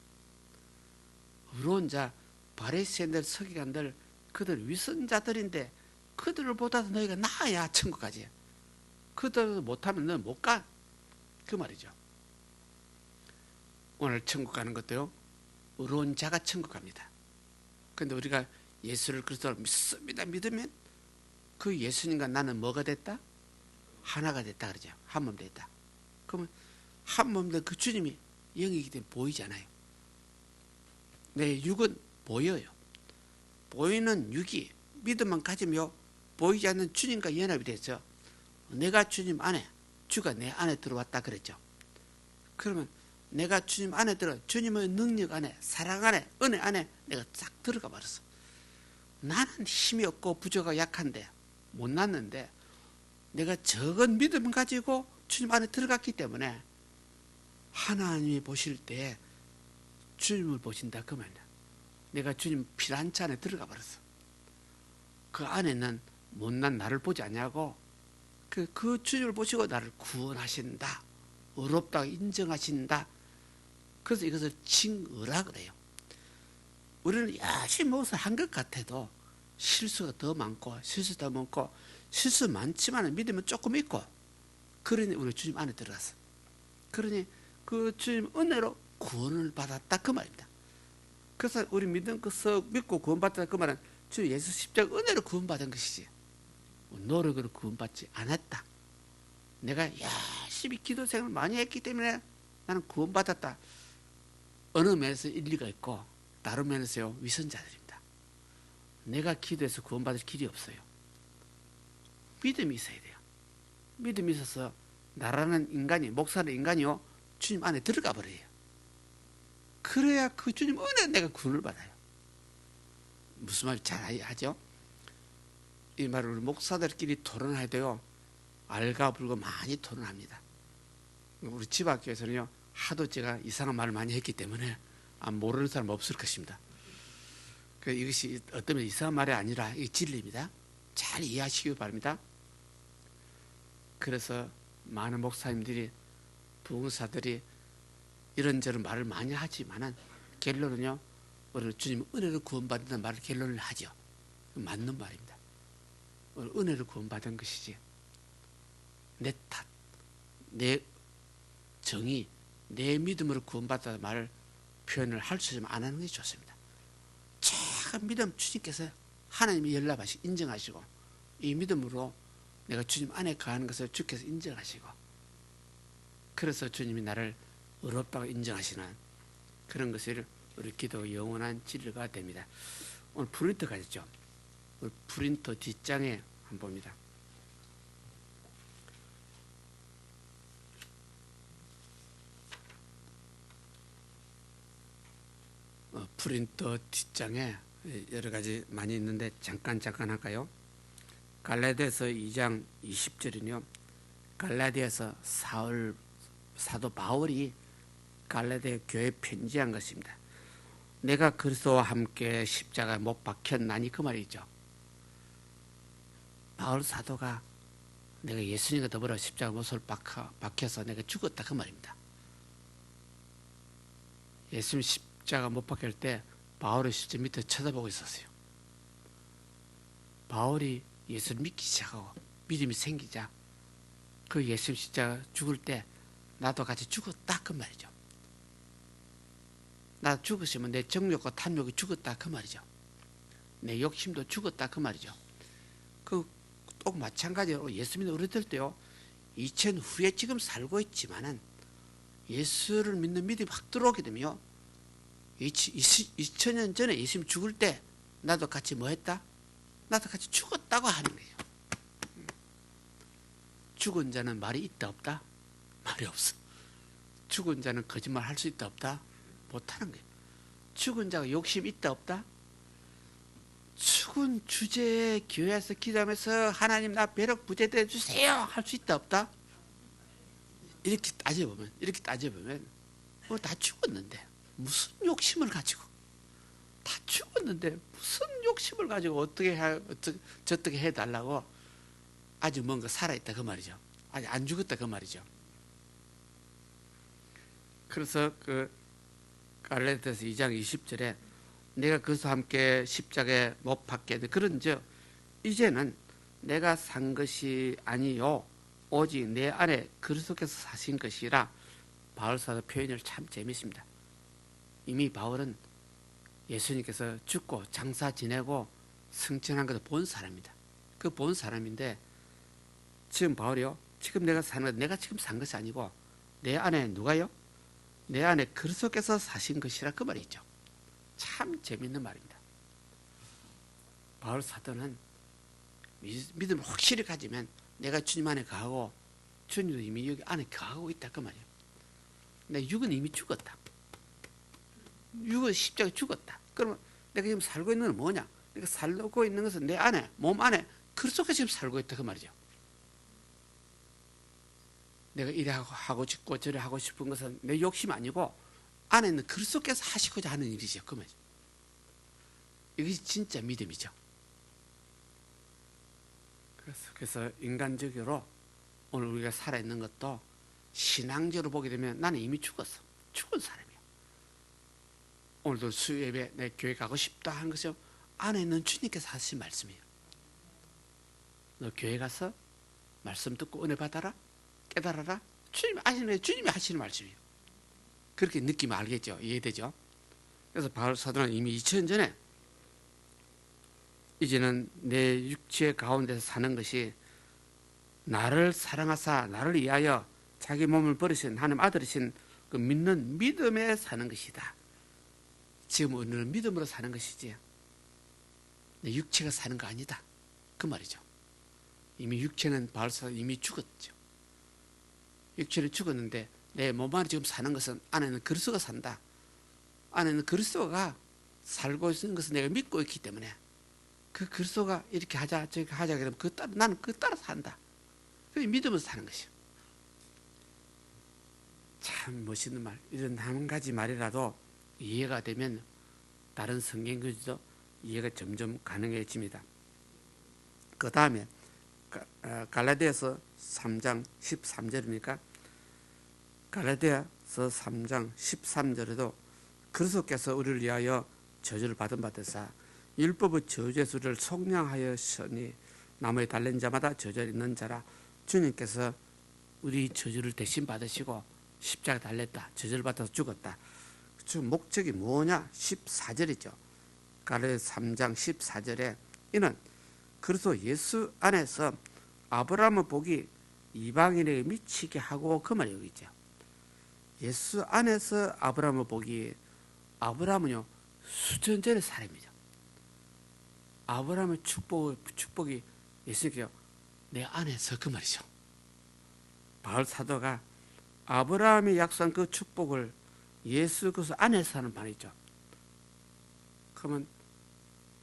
의로운 자, 바리새인들, 서기관들, 그들 위선자들인데 그들을 보다도 너희가 나아야 천국 가지. 그들 못하면 너는 못 가 그 말이죠. 오늘 천국 가는 것도요 의로운 자가 천국 갑니다. 그런데 우리가 예수를 그리스도로 믿습니다. 믿으면 그 예수님과 나는 뭐가 됐다? 하나가 됐다 그러죠. 한 몸 됐다. 그러면 한 몸 된 그 주님이 영이기 때문에 보이잖아요. 내 육은 보여요. 보이는 육이 믿음만 가지며 보이지 않는 주님과 연합이 돼서 내가 주님 안에, 주가 내 안에 들어왔다 그랬죠. 그러면 내가 주님 안에 주님의 능력 안에, 사랑 안에, 은혜 안에 내가 싹 들어가 버렸어. 나는 힘이 없고 부족하고 약한데 못났는데 내가 적은 믿음 가지고 주님 안에 들어갔기 때문에 하나님이 보실 때 주님을 보신다 그 말이야. 내가 주님 피난처 안에 들어가 버렸어. 그 안에는 못난 나를 보지 않냐고 그 주님을 보시고 나를 구원하신다. 의롭다고 인정하신다. 그래서 이것을 칭의라 그래요. 우리는 열심히 무엇을 한 것 같아도 실수가 더 많고 실수 많지만 믿음은 조금 있고 그러니 우리 주님 안에 들어갔어. 그러니 그 주님 은혜로 구원을 받았다 그 말입니다. 그래서 우리 믿고 구원받았다 그 말은 주 예수 십자가 은혜로 구원받은 것이지 노력으로 구원받지 않았다. 내가 열심히 기도 생활을 많이 했기 때문에 나는 구원받았다. 어느 면에서 일리가 있고 다른 면에서요 위선자들입니다. 내가 기도해서 구원받을 길이 없어요. 믿음이 있어야 돼요. 믿음이 있어서 나라는 인간이, 목사는 인간이요 주님 안에 들어가 버려요. 그래야 그 주님 은혜 내가 구원을 받아요. 무슨 말인지 잘 하죠? 이 말을 우리 목사들끼리 토론해야 돼요. 알가불고 많이 토론합니다. 우리 집학교에서는요 하도 제가 이상한 말을 많이 했기 때문에 모르는 사람 없을 것입니다. 이것이 어떤 면 이상한 말이 아니라 이 진리입니다. 잘 이해하시기 바랍니다. 그래서 많은 목사님들이 부흥사들이 이런저런 말을 많이 하지만은 결론은요 우리 주님 은혜로 구원받는다는 말을 결론을 하죠. 맞는 말입니다. 은혜로 구원받은 것이지 내 탓, 내 정의, 내 믿음으로 구원받았다는 말을 표현을 할 수 있으면 안 하는 것이 좋습니다. 작은 믿음 주님께서 하나님이 연락하시고 인정하시고 이 믿음으로 내가 주님 안에 거하는 것을 주께서 인정하시고 그래서 주님이 나를 의롭다고 인정하시는 그런 것을 우리 기도 영원한 진리가 됩니다. 오늘 프린터 가졌죠. 오늘 프린터 뒷장에 한번 봅니다. 프린터 뒷장에 여러 가지 많이 있는데 잠깐 할까요? 갈라디아서 2장 20절은요. 갈라디아서 사도 바울이 갈라디아 교회에 편지한 것입니다. 내가 그리스도와 함께 십자가에 못 박혔나니 그 말이죠. 바울 사도가 내가 예수님과 더불어 십자가 못을 박혀서 내가 죽었다 그 말입니다. 예수님 십자가 못 박힐 때 바울이 실제 밑에 쳐다보고 있었어요. 바울이 예수를 믿기 시작하고 믿음이 생기자 그 예수님 십자가 죽을 때 나도 같이 죽었다 그 말이죠. 나 죽었으면 내 정욕과 탐욕이 죽었다 그 말이죠. 내 욕심도 죽었다 그 말이죠. 그 또 마찬가지로 예수 믿는 우리들 때요 2000 후에 지금 살고 있지만은 예수를 믿는 믿음이 확 들어오게 되면요, 2000년 전에 예수님 죽을 때 나도 같이 뭐 했다? 나도 같이 죽었다고 하는 거예요. 죽은 자는 말이 있다 없다? 말이 없어. 죽은 자는 거짓말 할 수 있다 없다? 못하는 거예요. 죽은 자가 욕심 있다 없다? 죽은 주제에 교회에서 기도하면서 하나님 나 벼락 부재돼 주세요 할 수 있다 없다? 이렇게 따져보면 다 죽었는데 무슨 욕심을 가지고, 다 죽었는데 무슨 욕심을 가지고 어떻게 해달라고, 아직 뭔가 살아있다 그 말이죠. 아직 안 죽었다 그 말이죠. 그래서 그 갈라디아서 2장 20절에 내가 그리스도와 함께 십자가에 못 박게 그런즉 이제는 내가 산 것이 아니요 오직 내 안에 그리스도께서 사신 것이라. 바울사도 표현을 참 재밌습니다. 이미 바울은 예수님께서 죽고 장사 지내고 승천한 것을 본 사람입니다. 그 본 사람인데 지금 바울이요, 지금 내가 사는 것, 내가 지금 산 것이 아니고 내 안에 누가요? 내 안에 그리스도께서 사신 것이라 그 말이 있죠. 참 재밌는 말입니다. 바울 사도는 믿음을 확실히 가지면 내가 주님 안에 거하고 주님도 이미 여기 안에 거하고 있다 그 말이에요. 내 육은 이미 죽었다. 육은 십자가에 죽었다. 그러면 내가 지금 살고 있는 건 뭐냐? 내가 살고 있는 것은 내 안에, 몸 안에 그리스도가 지금 살고 있다 그 말이죠. 내가 이래 하고 싶고 저래 하고 싶은 것은 내 욕심 아니고 안에 있는 그리스도께서 하시고자 하는 일이죠 그 말이죠. 이것이 진짜 믿음이죠. 그래서 인간적으로 오늘 우리가 살아있는 것도 신앙적으로 보게 되면 나는 이미 죽었어. 죽은 사람이야. 오늘도 수요예배 내 교회 가고 싶다 하는 것이 안에 있는 주님께서 하신 말씀이에요. 너 교회 가서 말씀 듣고 은혜 받아라, 깨달아라. 주님이 하시는 말씀이에요. 그렇게 느끼면 알겠죠. 이해되죠. 그래서 바울 사도는 이미 2000년 전에 이제는 내 육체 가운데서 사는 것이 나를 사랑하사 나를 위하여 자기 몸을 버리신 하나님 아들이신 그 믿는 믿음에 사는 것이다. 지금 우리는 믿음으로 사는 것이지 내 육체가 사는 거 아니다 그 말이죠. 이미 육체는 바울사도 이미 죽었죠. 육체는 죽었는데 내 몸 안에 지금 사는 것은 안에는 그리스도가 산다. 안에는 그리스도가 살고 있는 것을 내가 믿고 있기 때문에 그 그리스도가 이렇게 하자 저렇게 하자 그러면 나는 그 따라 산다. 그 믿음으로 사는 것이요. 참 멋있는 말. 이런 한 가지 말이라도 이해가 되면 다른 성경 글도 이해가 점점 가능해집니다. 그 다음에 갈라디아서 3장 13절입니까? 갈라디아서 3장 13절에도 그리스도께서 우리를 위하여 저주를 받은 바되사 율법의 저주에서 우리를 속량하였으니 나무에 달린 자마다 저주 있는 자라. 주님께서 우리 저주를 대신 받으시고 십자가에 달렸다. 저주를 받아서 죽었다. 그 목적이 뭐냐? 14절이죠. 갈라디아서 3장 14절에 이는 그리스도 예수 안에서 아브라함의 복이 이방인에게 미치게 하고 그 말이 여기 있죠. 예수 안에서 아브라함의 복이, 아브라함은요 수천 전의 사람이죠. 아브라함의 축복이 예수님께요 내 안에서 그 말이죠. 바울 사도가 아브라함이 약속한 그 축복을 예수 그리스도 안에서 하는 말이죠. 그러면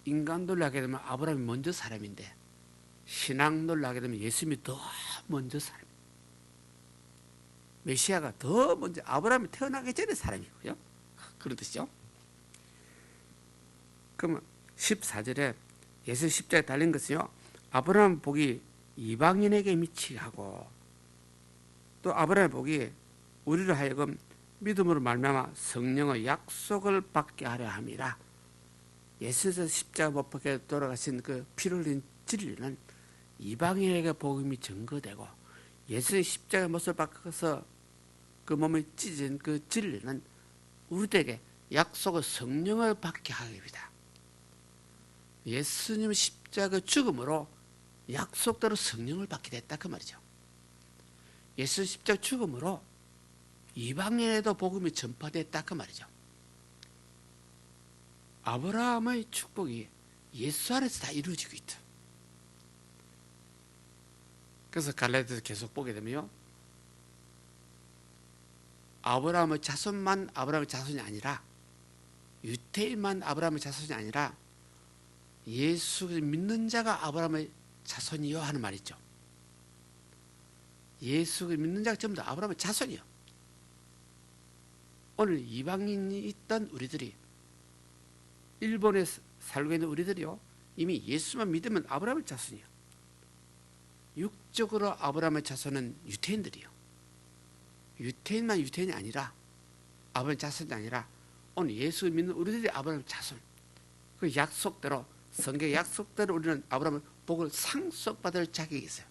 인간 논리하게 되면 아브라함이 먼저 사람인데 신앙 논리하게 되면 예수님이 더 먼저 사람. 메시아가 더 먼저 아브라함이 태어나기 전에 사람이고요. 그런 뜻이죠. 그러면 14절에 예수 십자가에 달린 것은요 아브라함 복이 이방인에게 미치게 하고 또 아브라함의 복이 우리를 하여금 믿음으로 말미암아 성령의 약속을 받게 하려 함이라. 예수께서 십자가 못 박혀 돌아가신 그 피를 흘린 진리는 이방인에게 복음이 증거되고 예수의 십자가 못을 박혀서 그 몸에 찢은 그 진리는 우리에게 약속의 성령을 받게 하기입니다. 예수님 십자가 죽음으로 약속대로 성령을 받게 됐다 그 말이죠. 예수 십자가 죽음으로 이방인에도 복음이 전파됐다 그 말이죠. 아브라함의 축복이 예수 안에서 다 이루어지고 있다. 그래서 갈라디아서 계속 보게 되면요, 아브라함의 자손만 아브라함의 자손이 아니라, 유태인만 아브라함의 자손이 아니라 예수를 믿는 자가 아브라함의 자손이요 하는 말이죠. 예수를 믿는 자가 전부 다 아브라함의 자손이요. 오늘 이방인이 있던 우리들이, 일본에 살고 있는 우리들이요, 이미 예수만 믿으면 아브라함의 자손이요. 육적으로 아브라함의 자손은 유태인들이요. 유태인만 유태인이 아니라, 아브라함의 자손이 아니라 오늘 예수를 믿는 우리들이 아브라함의 자손. 그 약속대로, 성경의 약속대로 우리는 아브라함의 복을 상속받을 자격이 있어요.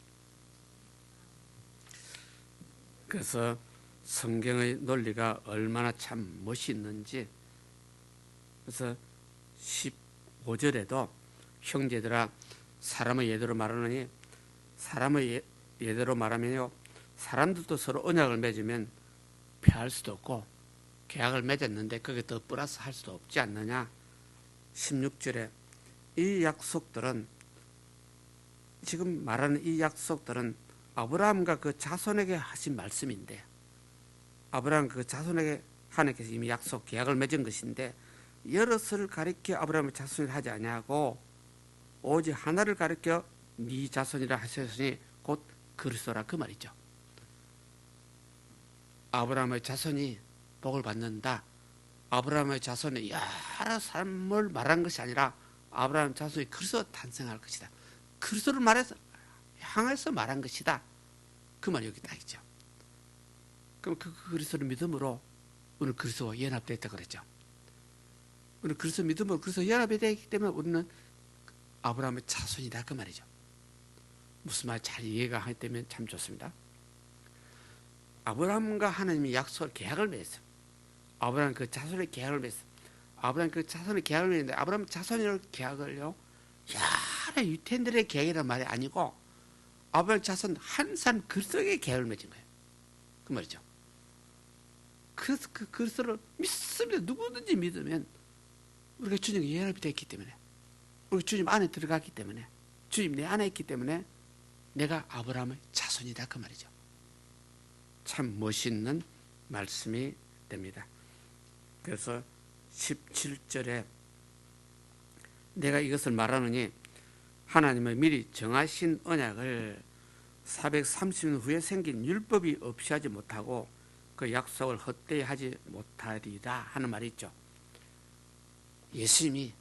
그래서 성경의 논리가 얼마나 참 멋있는지, 그래서 15절에도 형제들아 사람의 예대로 말하느니, 사람의 예대로 말하면요, 사람들도 서로 언약을 맺으면 피할 수도 없고, 계약을 맺었는데 거기에 더 플러스 할 수도 없지 않느냐. 16절에 이 약속들은, 지금 말하는 이 약속들은 아브라함과 그 자손에게 하신 말씀인데, 아브라함 그 자손에게 하나님께서 이미 약속 계약을 맺은 것인데, 여럿을 가리켜 아브라함의 자손이라 하지 아니하고 오직 하나를 가리켜 네 자손이라 하셨으니 곧 그리스도라 그 말이죠. 아브라함의 자손이 복을 받는다. 아브라함의 자손이 여러 사람을 말한 것이 아니라 아브라함 자손이 그리스도 탄생할 것이다. 그리스도를 향해서 말한 것이다. 그 말이 여기 딱 있죠. 그럼 그 그리스도를 믿음으로 오늘 그리스도와 연합됐다 그랬죠. 오늘 그리스도 믿음으로 그리스도 연합이 되기 때문에 우리는 아브라함의 자손이다 그 말이죠. 무슨 말 잘 이해가 되면 참 좋습니다. 아브라함과 하나님이 약속을 계약을 맺었어요. 아브라함 그 자손의 계약을 맺었어요. 아브라함 그 자손의 계약을 맺는데, 아브라함 자손의 계약을요, 여러 유태인들의 계약이란 말이 아니고 아브라함 자손 한 사람 그리스도의 계약을 맺은 거예요. 그 말이죠. 그래서 그 그리스도를 믿습니다. 누구든지 믿으면 우리가 주님과 연합이 됐기 때문에, 우리가 주님 안에 들어갔기 때문에, 주님 내 안에 있기 때문에 내가 아브라함의 자손이다 그 말이죠. 참 멋있는 말씀이 됩니다. 그래서 17절에 내가 이것을 말하느니 하나님의 미리 정하신 언약을 430년 후에 생긴 율법이 없이 하지 못하고 그 약속을 헛되이 하지 못하리라 하는 말이 있죠. 예수님이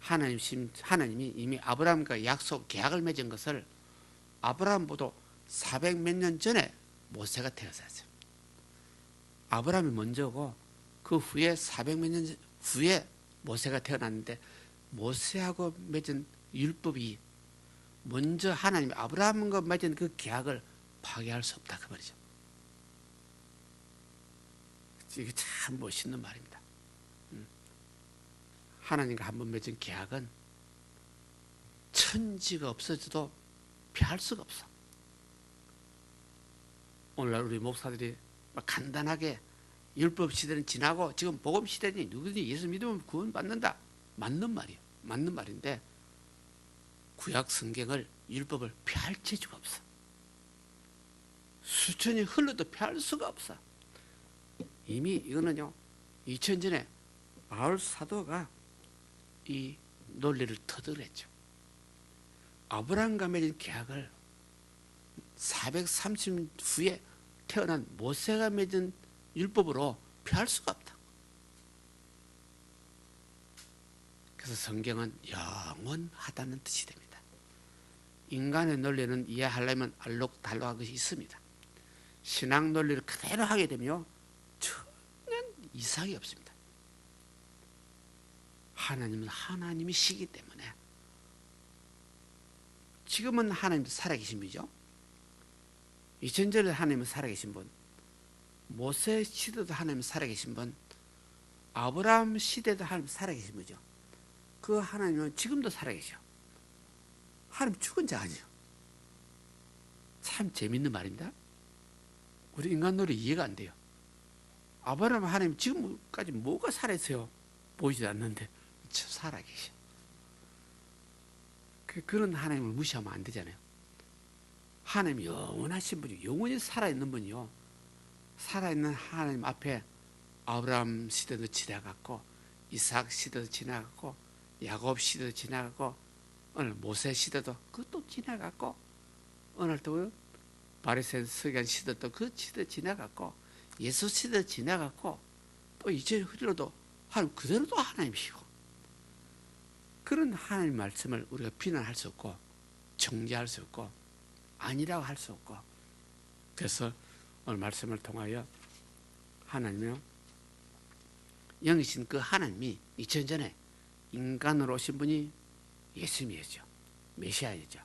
하나님이 이미 아브라함과 약속 계약을 맺은 것을 아브라함보다 400 몇 년 전에 모세가 태어났어요. 아브라함이 먼저고 그 후에 400 몇 년 후에 모세가 태어났는데, 모세하고 맺은 율법이 먼저 하나님이 아브라함과 맺은 그 계약을 파괴할 수 없다 그 말이죠. 이게 참 멋있는 말입니다. 하나님과 한번 맺은 계약은 천지가 없어져도 피할 수가 없어. 오늘날 우리 목사들이 간단하게 율법 시대는 지나고 지금 복음 시대니 누구든지 예수 믿으면 구원받는다. 맞는 말이에요. 맞는 말인데 구약 성경을, 율법을 피할 재주가 없어. 수천이 흘러도 피할 수가 없어. 이미 이거는요, 2000전에 바울 사도가 이 논리를 터득했죠. 아브라함과 맺은 계약을 430년 후에 태어난 모세가 맺은 율법으로 피할 수가 없다. 그래서 성경은 영원하다는 뜻이 됩니다. 인간의 논리는 이해하려면 알록달록한 것이 있습니다. 신앙 논리를 그대로 하게 되면 전혀 이상이 없습니다. 하나님은 하나님이시기 때문에, 지금은 하나님도 살아계신 분이죠. 2000전에 하나님은 살아계신 분, 모세 시대도 하나님 살아계신 분, 아브라함 시대도 하나님 살아계신 분이죠. 그 하나님은 지금도 살아계셔. 하나님 죽은 자 아니에요. 참 재밌는 말입니다. 우리 인간놀이 이해가 안 돼요. 아브라함 하나님 지금까지 뭐가 살아있어요? 보이지 않는데 살아계셔. 그런 하나님을 무시하면 안 되잖아요. 하나님 영원하신 분이, 영원히 살아있는 분이요, 살아있는 하나님 앞에 아브라함 시대도 지나갔고, 이삭 시대도 지나갔고, 야곱 시대도 지나갔고, 오늘 모세 시대도 그것도 지나갔고, 오늘 또 바리새인 서기관 시대도 그 시대 지나갔고, 예수 시대 지나갔고, 또 이제 흐려도 하나님 그대로 또 하나님이시고, 그런 하나님 말씀을 우리가 비난할 수 없고 정죄할 수 없고 아니라고 할 수 없고, 그래서 오늘 말씀을 통하여 하나님이요, 영이신 그 하나님이 2000년 전에 인간으로 오신 분이 예수님이었죠. 메시아이죠.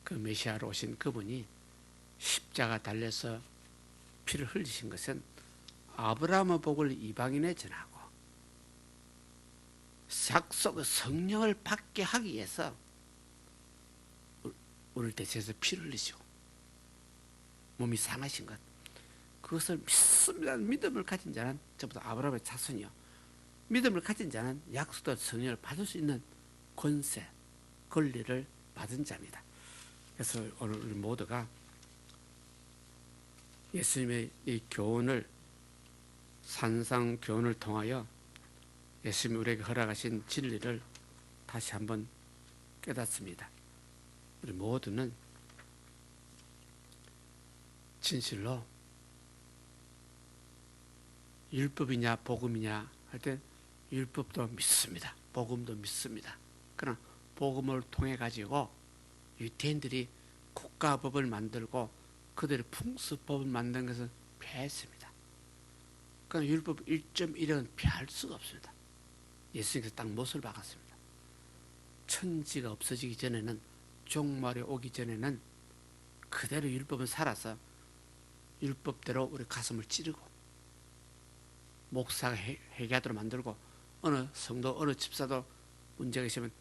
그 메시아로 오신 그분이 십자가 달려서 피를 흘리신 것은 아브라함의 복을 이방인에 전하고 약속의 성령을 받게 하기 위해서 우리를 대체해서 피를 흘리시고 몸이 상하신 것, 그것을 믿습니다. 믿음을 가진 자는 전부 다 아브라함의 자손이요, 믿음을 가진 자는 약속된 성령을 받을 수 있는 권세, 권리를 받은 자입니다. 그래서 오늘 우리 모두가 예수님의 이 교훈을, 산상 교훈을 통하여 예수님이 우리에게 허락하신 진리를 다시 한번 깨닫습니다. 우리 모두는 진실로 율법이냐 복음이냐 할 때 율법도 믿습니다. 복음도 믿습니다. 그러나 복음을 통해 가지고 유대인들이 국가법을 만들고 그들의 풍습법을 만든 것은 패했습니다. 그러나 율법 1.1은 패할 수가 없습니다. 예수님께서 딱 못을 박았습니다. 천지가 없어지기 전에는, 종말이 오기 전에는 그대로 율법은 살아서 율법대로 우리 가슴을 찌르고 목사가 회개하도록 만들고, 어느 성도, 어느 집사도 문제가 있으면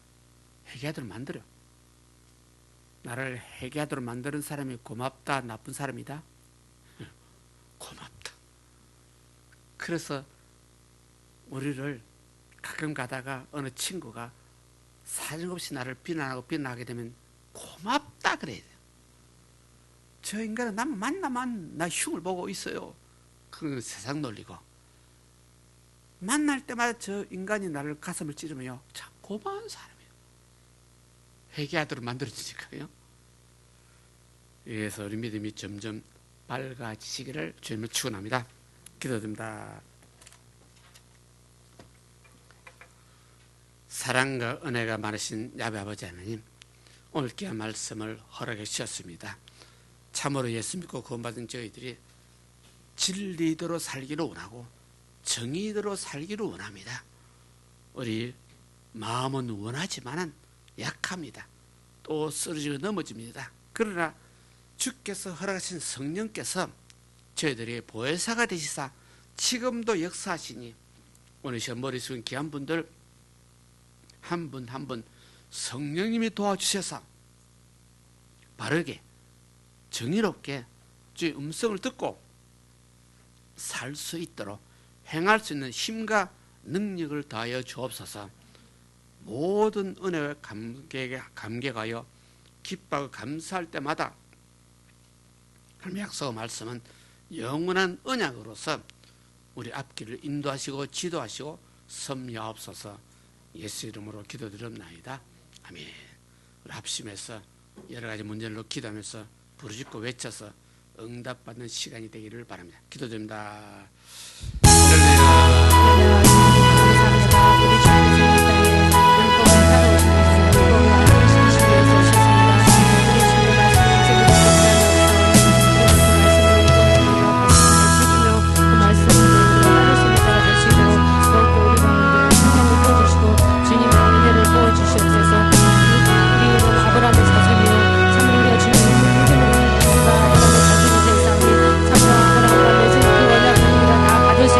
회개하도록 만들어요. 나를 회개하도록 만드는 사람이 고맙다, 나쁜 사람이다? 고맙다. 그래서 우리를 가끔 가다가 어느 친구가 사정없이 나를 비난하게 되면 고맙다 그래야 돼요. 저 인간은 나만 만나면 나 흉을 보고 있어요. 그건 세상 논리고, 만날 때마다 저 인간이 나를 가슴을 찌르면요, 참 고마운 사람이에요. 회개하도록 만들어지니까요. 그래서 우리 믿음이 점점 밝아지시기를 주님을 축원합니다. 기도드립니다. 사랑과 은혜가 많으신 야베 아버지 하나님, 오늘 귀한 말씀을 허락해 주셨습니다. 참으로 예수 믿고 구원받은 저희들이 진리대로 살기를 원하고 정의대로 살기를 원합니다. 우리 마음은 원하지만은 약합니다. 또 쓰러지고 넘어집니다. 그러나 주께서 허락하신 성령께서 저희들의 보혜사가 되시사 지금도 역사하시니, 오늘 시간 머리 숙인 귀한 분들 한 분 한 분 성령님이 도와주셔서 바르게 정의롭게 주의 음성을 듣고 살 수 있도록 행할 수 있는 힘과 능력을 다하여 주옵소서. 모든 은혜와 감격하여 기뻐하고 감사할 때마다 하나님의 약속의 말씀은 영원한 언약으로서 우리 앞길을 인도하시고 지도하시고 섭리하옵소서. 예수 이름으로 기도드립나이다. 아멘. 우리 합심해서 여러 가지 문제로 기도하면서 부르짖고 외쳐서 응답받는 시간이 되기를 바랍니다. 기도드립니다. 다 받으시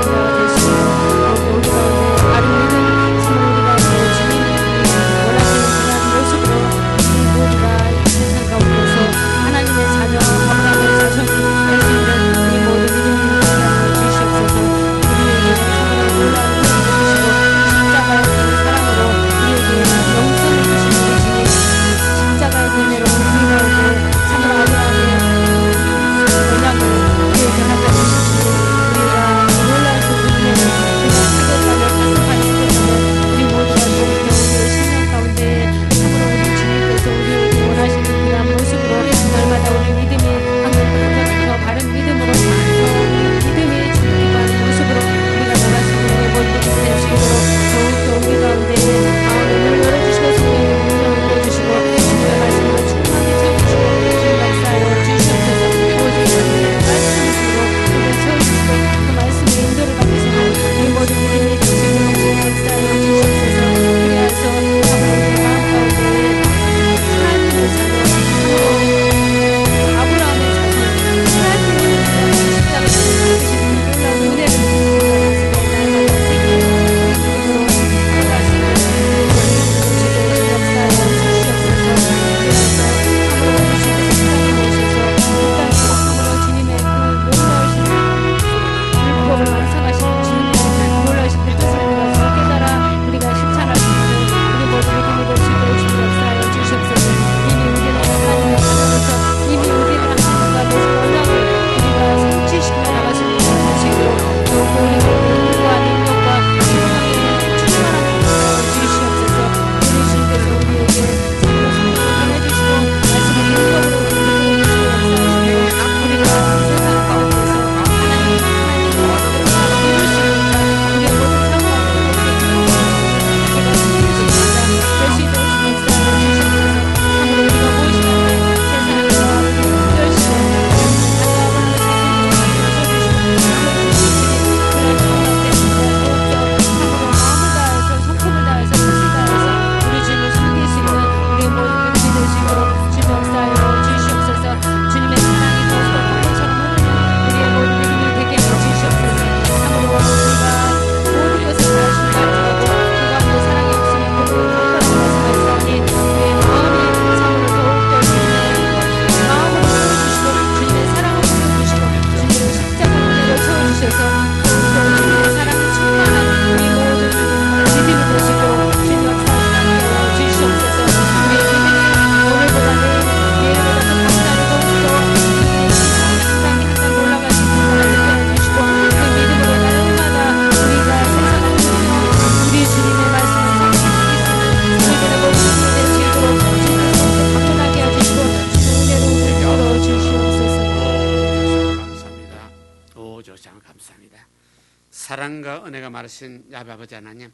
사랑과 은혜가 많으신 야베 아버지 하나님,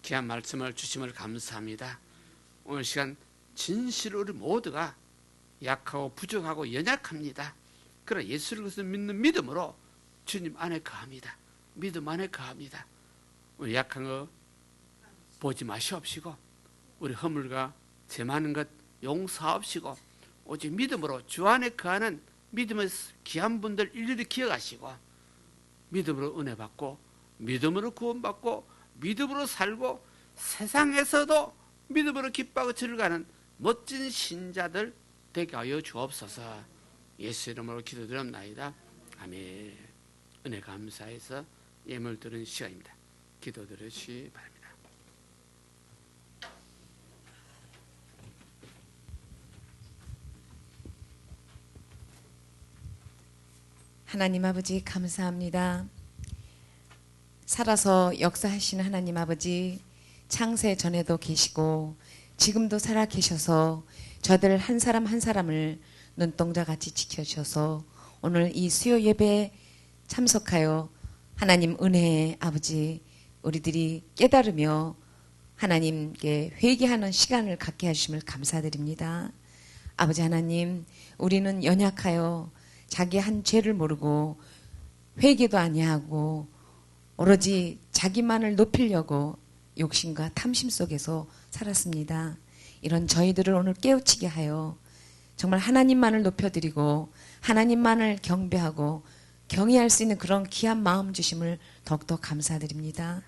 귀한 말씀을 주심을 감사합니다. 오늘 시간 진실로 우리 모두가 약하고 부족하고 연약합니다. 그러나 예수를 그리스도 믿는 믿음으로 주님 안에 거합니다. 믿음 안에 거합니다. 우리 약한 거 보지 마시옵시고, 우리 허물과 죄 많은 것 용서하옵시고, 오직 믿음으로 주 안에 거하는 믿음의 귀한 분들 일일이 기억하시고, 믿음으로 은혜 받고, 믿음으로 구원받고, 믿음으로 살고, 세상에서도 믿음으로 기뻐하고 즐거워하는 멋진 신자들 되게 하여 주옵소서. 예수 이름으로 기도드립나이다. 아멘. 은혜 감사해서 예물 드리는 시간입니다. 기도 드리시 바랍니다. 하나님 아버지 감사합니다. 살아서 역사하시는 하나님 아버지, 창세 전에도 계시고 지금도 살아 계셔서 저들 한 사람 한 사람을 눈동자같이 지켜주셔서 오늘 이 수요 예배에 참석하여 하나님 은혜의 아버지, 우리들이 깨달으며 하나님께 회개하는 시간을 갖게 해주심을 감사드립니다. 아버지 하나님, 우리는 연약하여 자기 한 죄를 모르고 회개도 아니하고 오로지 자기만을 높이려고 욕심과 탐심 속에서 살았습니다. 이런 저희들을 오늘 깨우치게 하여 정말 하나님만을 높여드리고 하나님만을 경배하고 경외할 수 있는 그런 귀한 마음 주심을 더욱더 감사드립니다.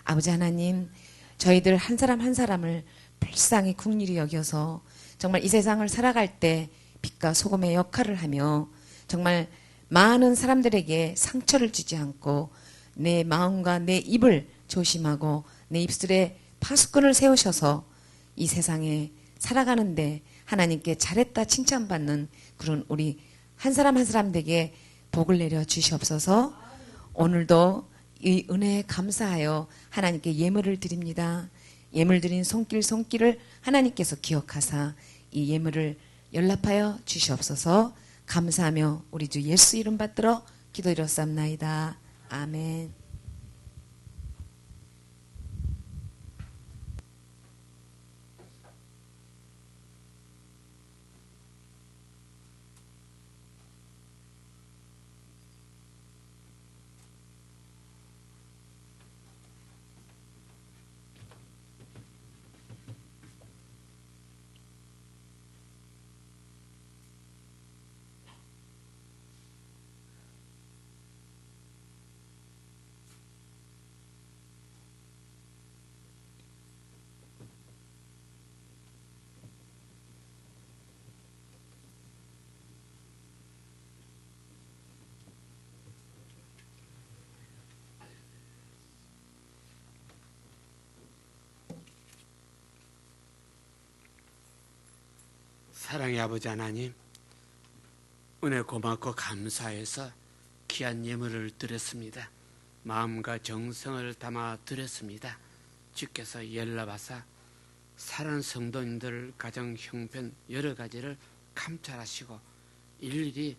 아버지 하나님, 저희들 한 사람 한 사람을 불쌍히 국률이 여겨서 정말 이 세상을 살아갈 때 빛과 소금의 역할을 하며 정말 많은 사람들에게 상처를 주지 않고 내 마음과 내 입을 조심하고 내 입술에 파수꾼을 세우셔서 이 세상에 살아가는데 하나님께 잘했다 칭찬받는 그런 우리 한 사람 한 사람에게 복을 내려 주시옵소서. 오늘도 이 은혜에 감사하여 하나님께 예물을 드립니다. 예물 드린 손길을 하나님께서 기억하사 이 예물을 연락하여 주시옵소서. 감사하며 우리 주 예수 이름 받들어 기도드렸사옵나이다. 아멘. 사랑의 아버지 하나님, 은혜 고맙고 감사해서 귀한 예물을 드렸습니다. 마음과 정성을 담아 드렸습니다. 주께서 연락하사 살아는 성도님들 가정 형편 여러 가지를 감찰하시고 일일이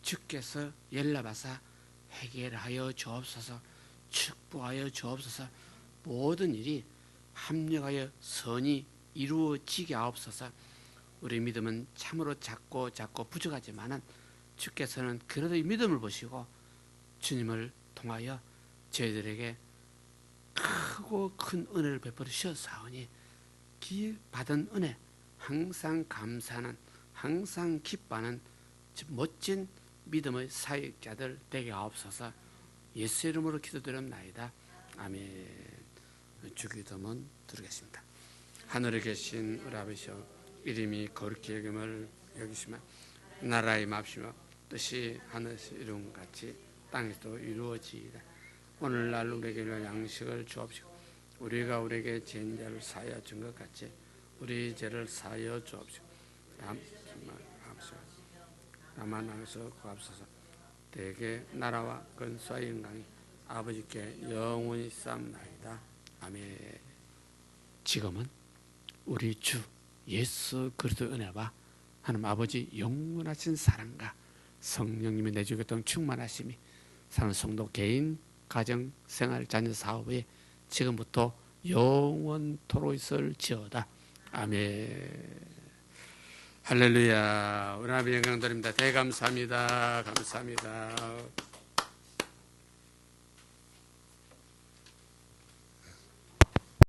주께서 연락하사 해결하여 주옵소서. 축복하여 주옵소서. 모든 일이 합력하여 선이 이루어지게 하옵소서. 우리 믿음은 참으로 작고 부족하지만은 주께서는 그래도 이 믿음을 보시고 주님을 통하여 저희들에게 크고 큰 은혜를 베풀어 주셨사오니 받은 은혜 항상 감사하는, 항상 기뻐하는 멋진 믿음의 사역자들 되게 하옵소서. 예수 이름으로 기도드립나이다. 아멘. 주기도문 드리겠습니다. 하늘에 계신 우리 아버지여, 이름이 거룩히 여김을 여기시면 나라의 맙시며 뜻이 하늘에서 이룬 같이 땅에서도 이루어지이다. 오늘날 우리에게 일용할 양식을 주옵시고 우리가 우리에게 죄인 자를 사하여 준 것 같이 우리 죄를 사하여 주옵시고 다만 하면서 구합소서. 대개 나라와 근수와 영광이 아버지께 영원히 쌓옵나이다. 아멘. 지금은 우리 주 예수 그리스도의 은혜와 하나님 아버지 영원하신 사랑과 성령님의 내주교통 충만하심이 사는 성도 개인 가정생활 자녀 사업에 지금부터 영원토록 있을지어다. 아멘. 할렐루야. 우리 하나님 영광 드립니다. 대감사합니다. 감사합니다.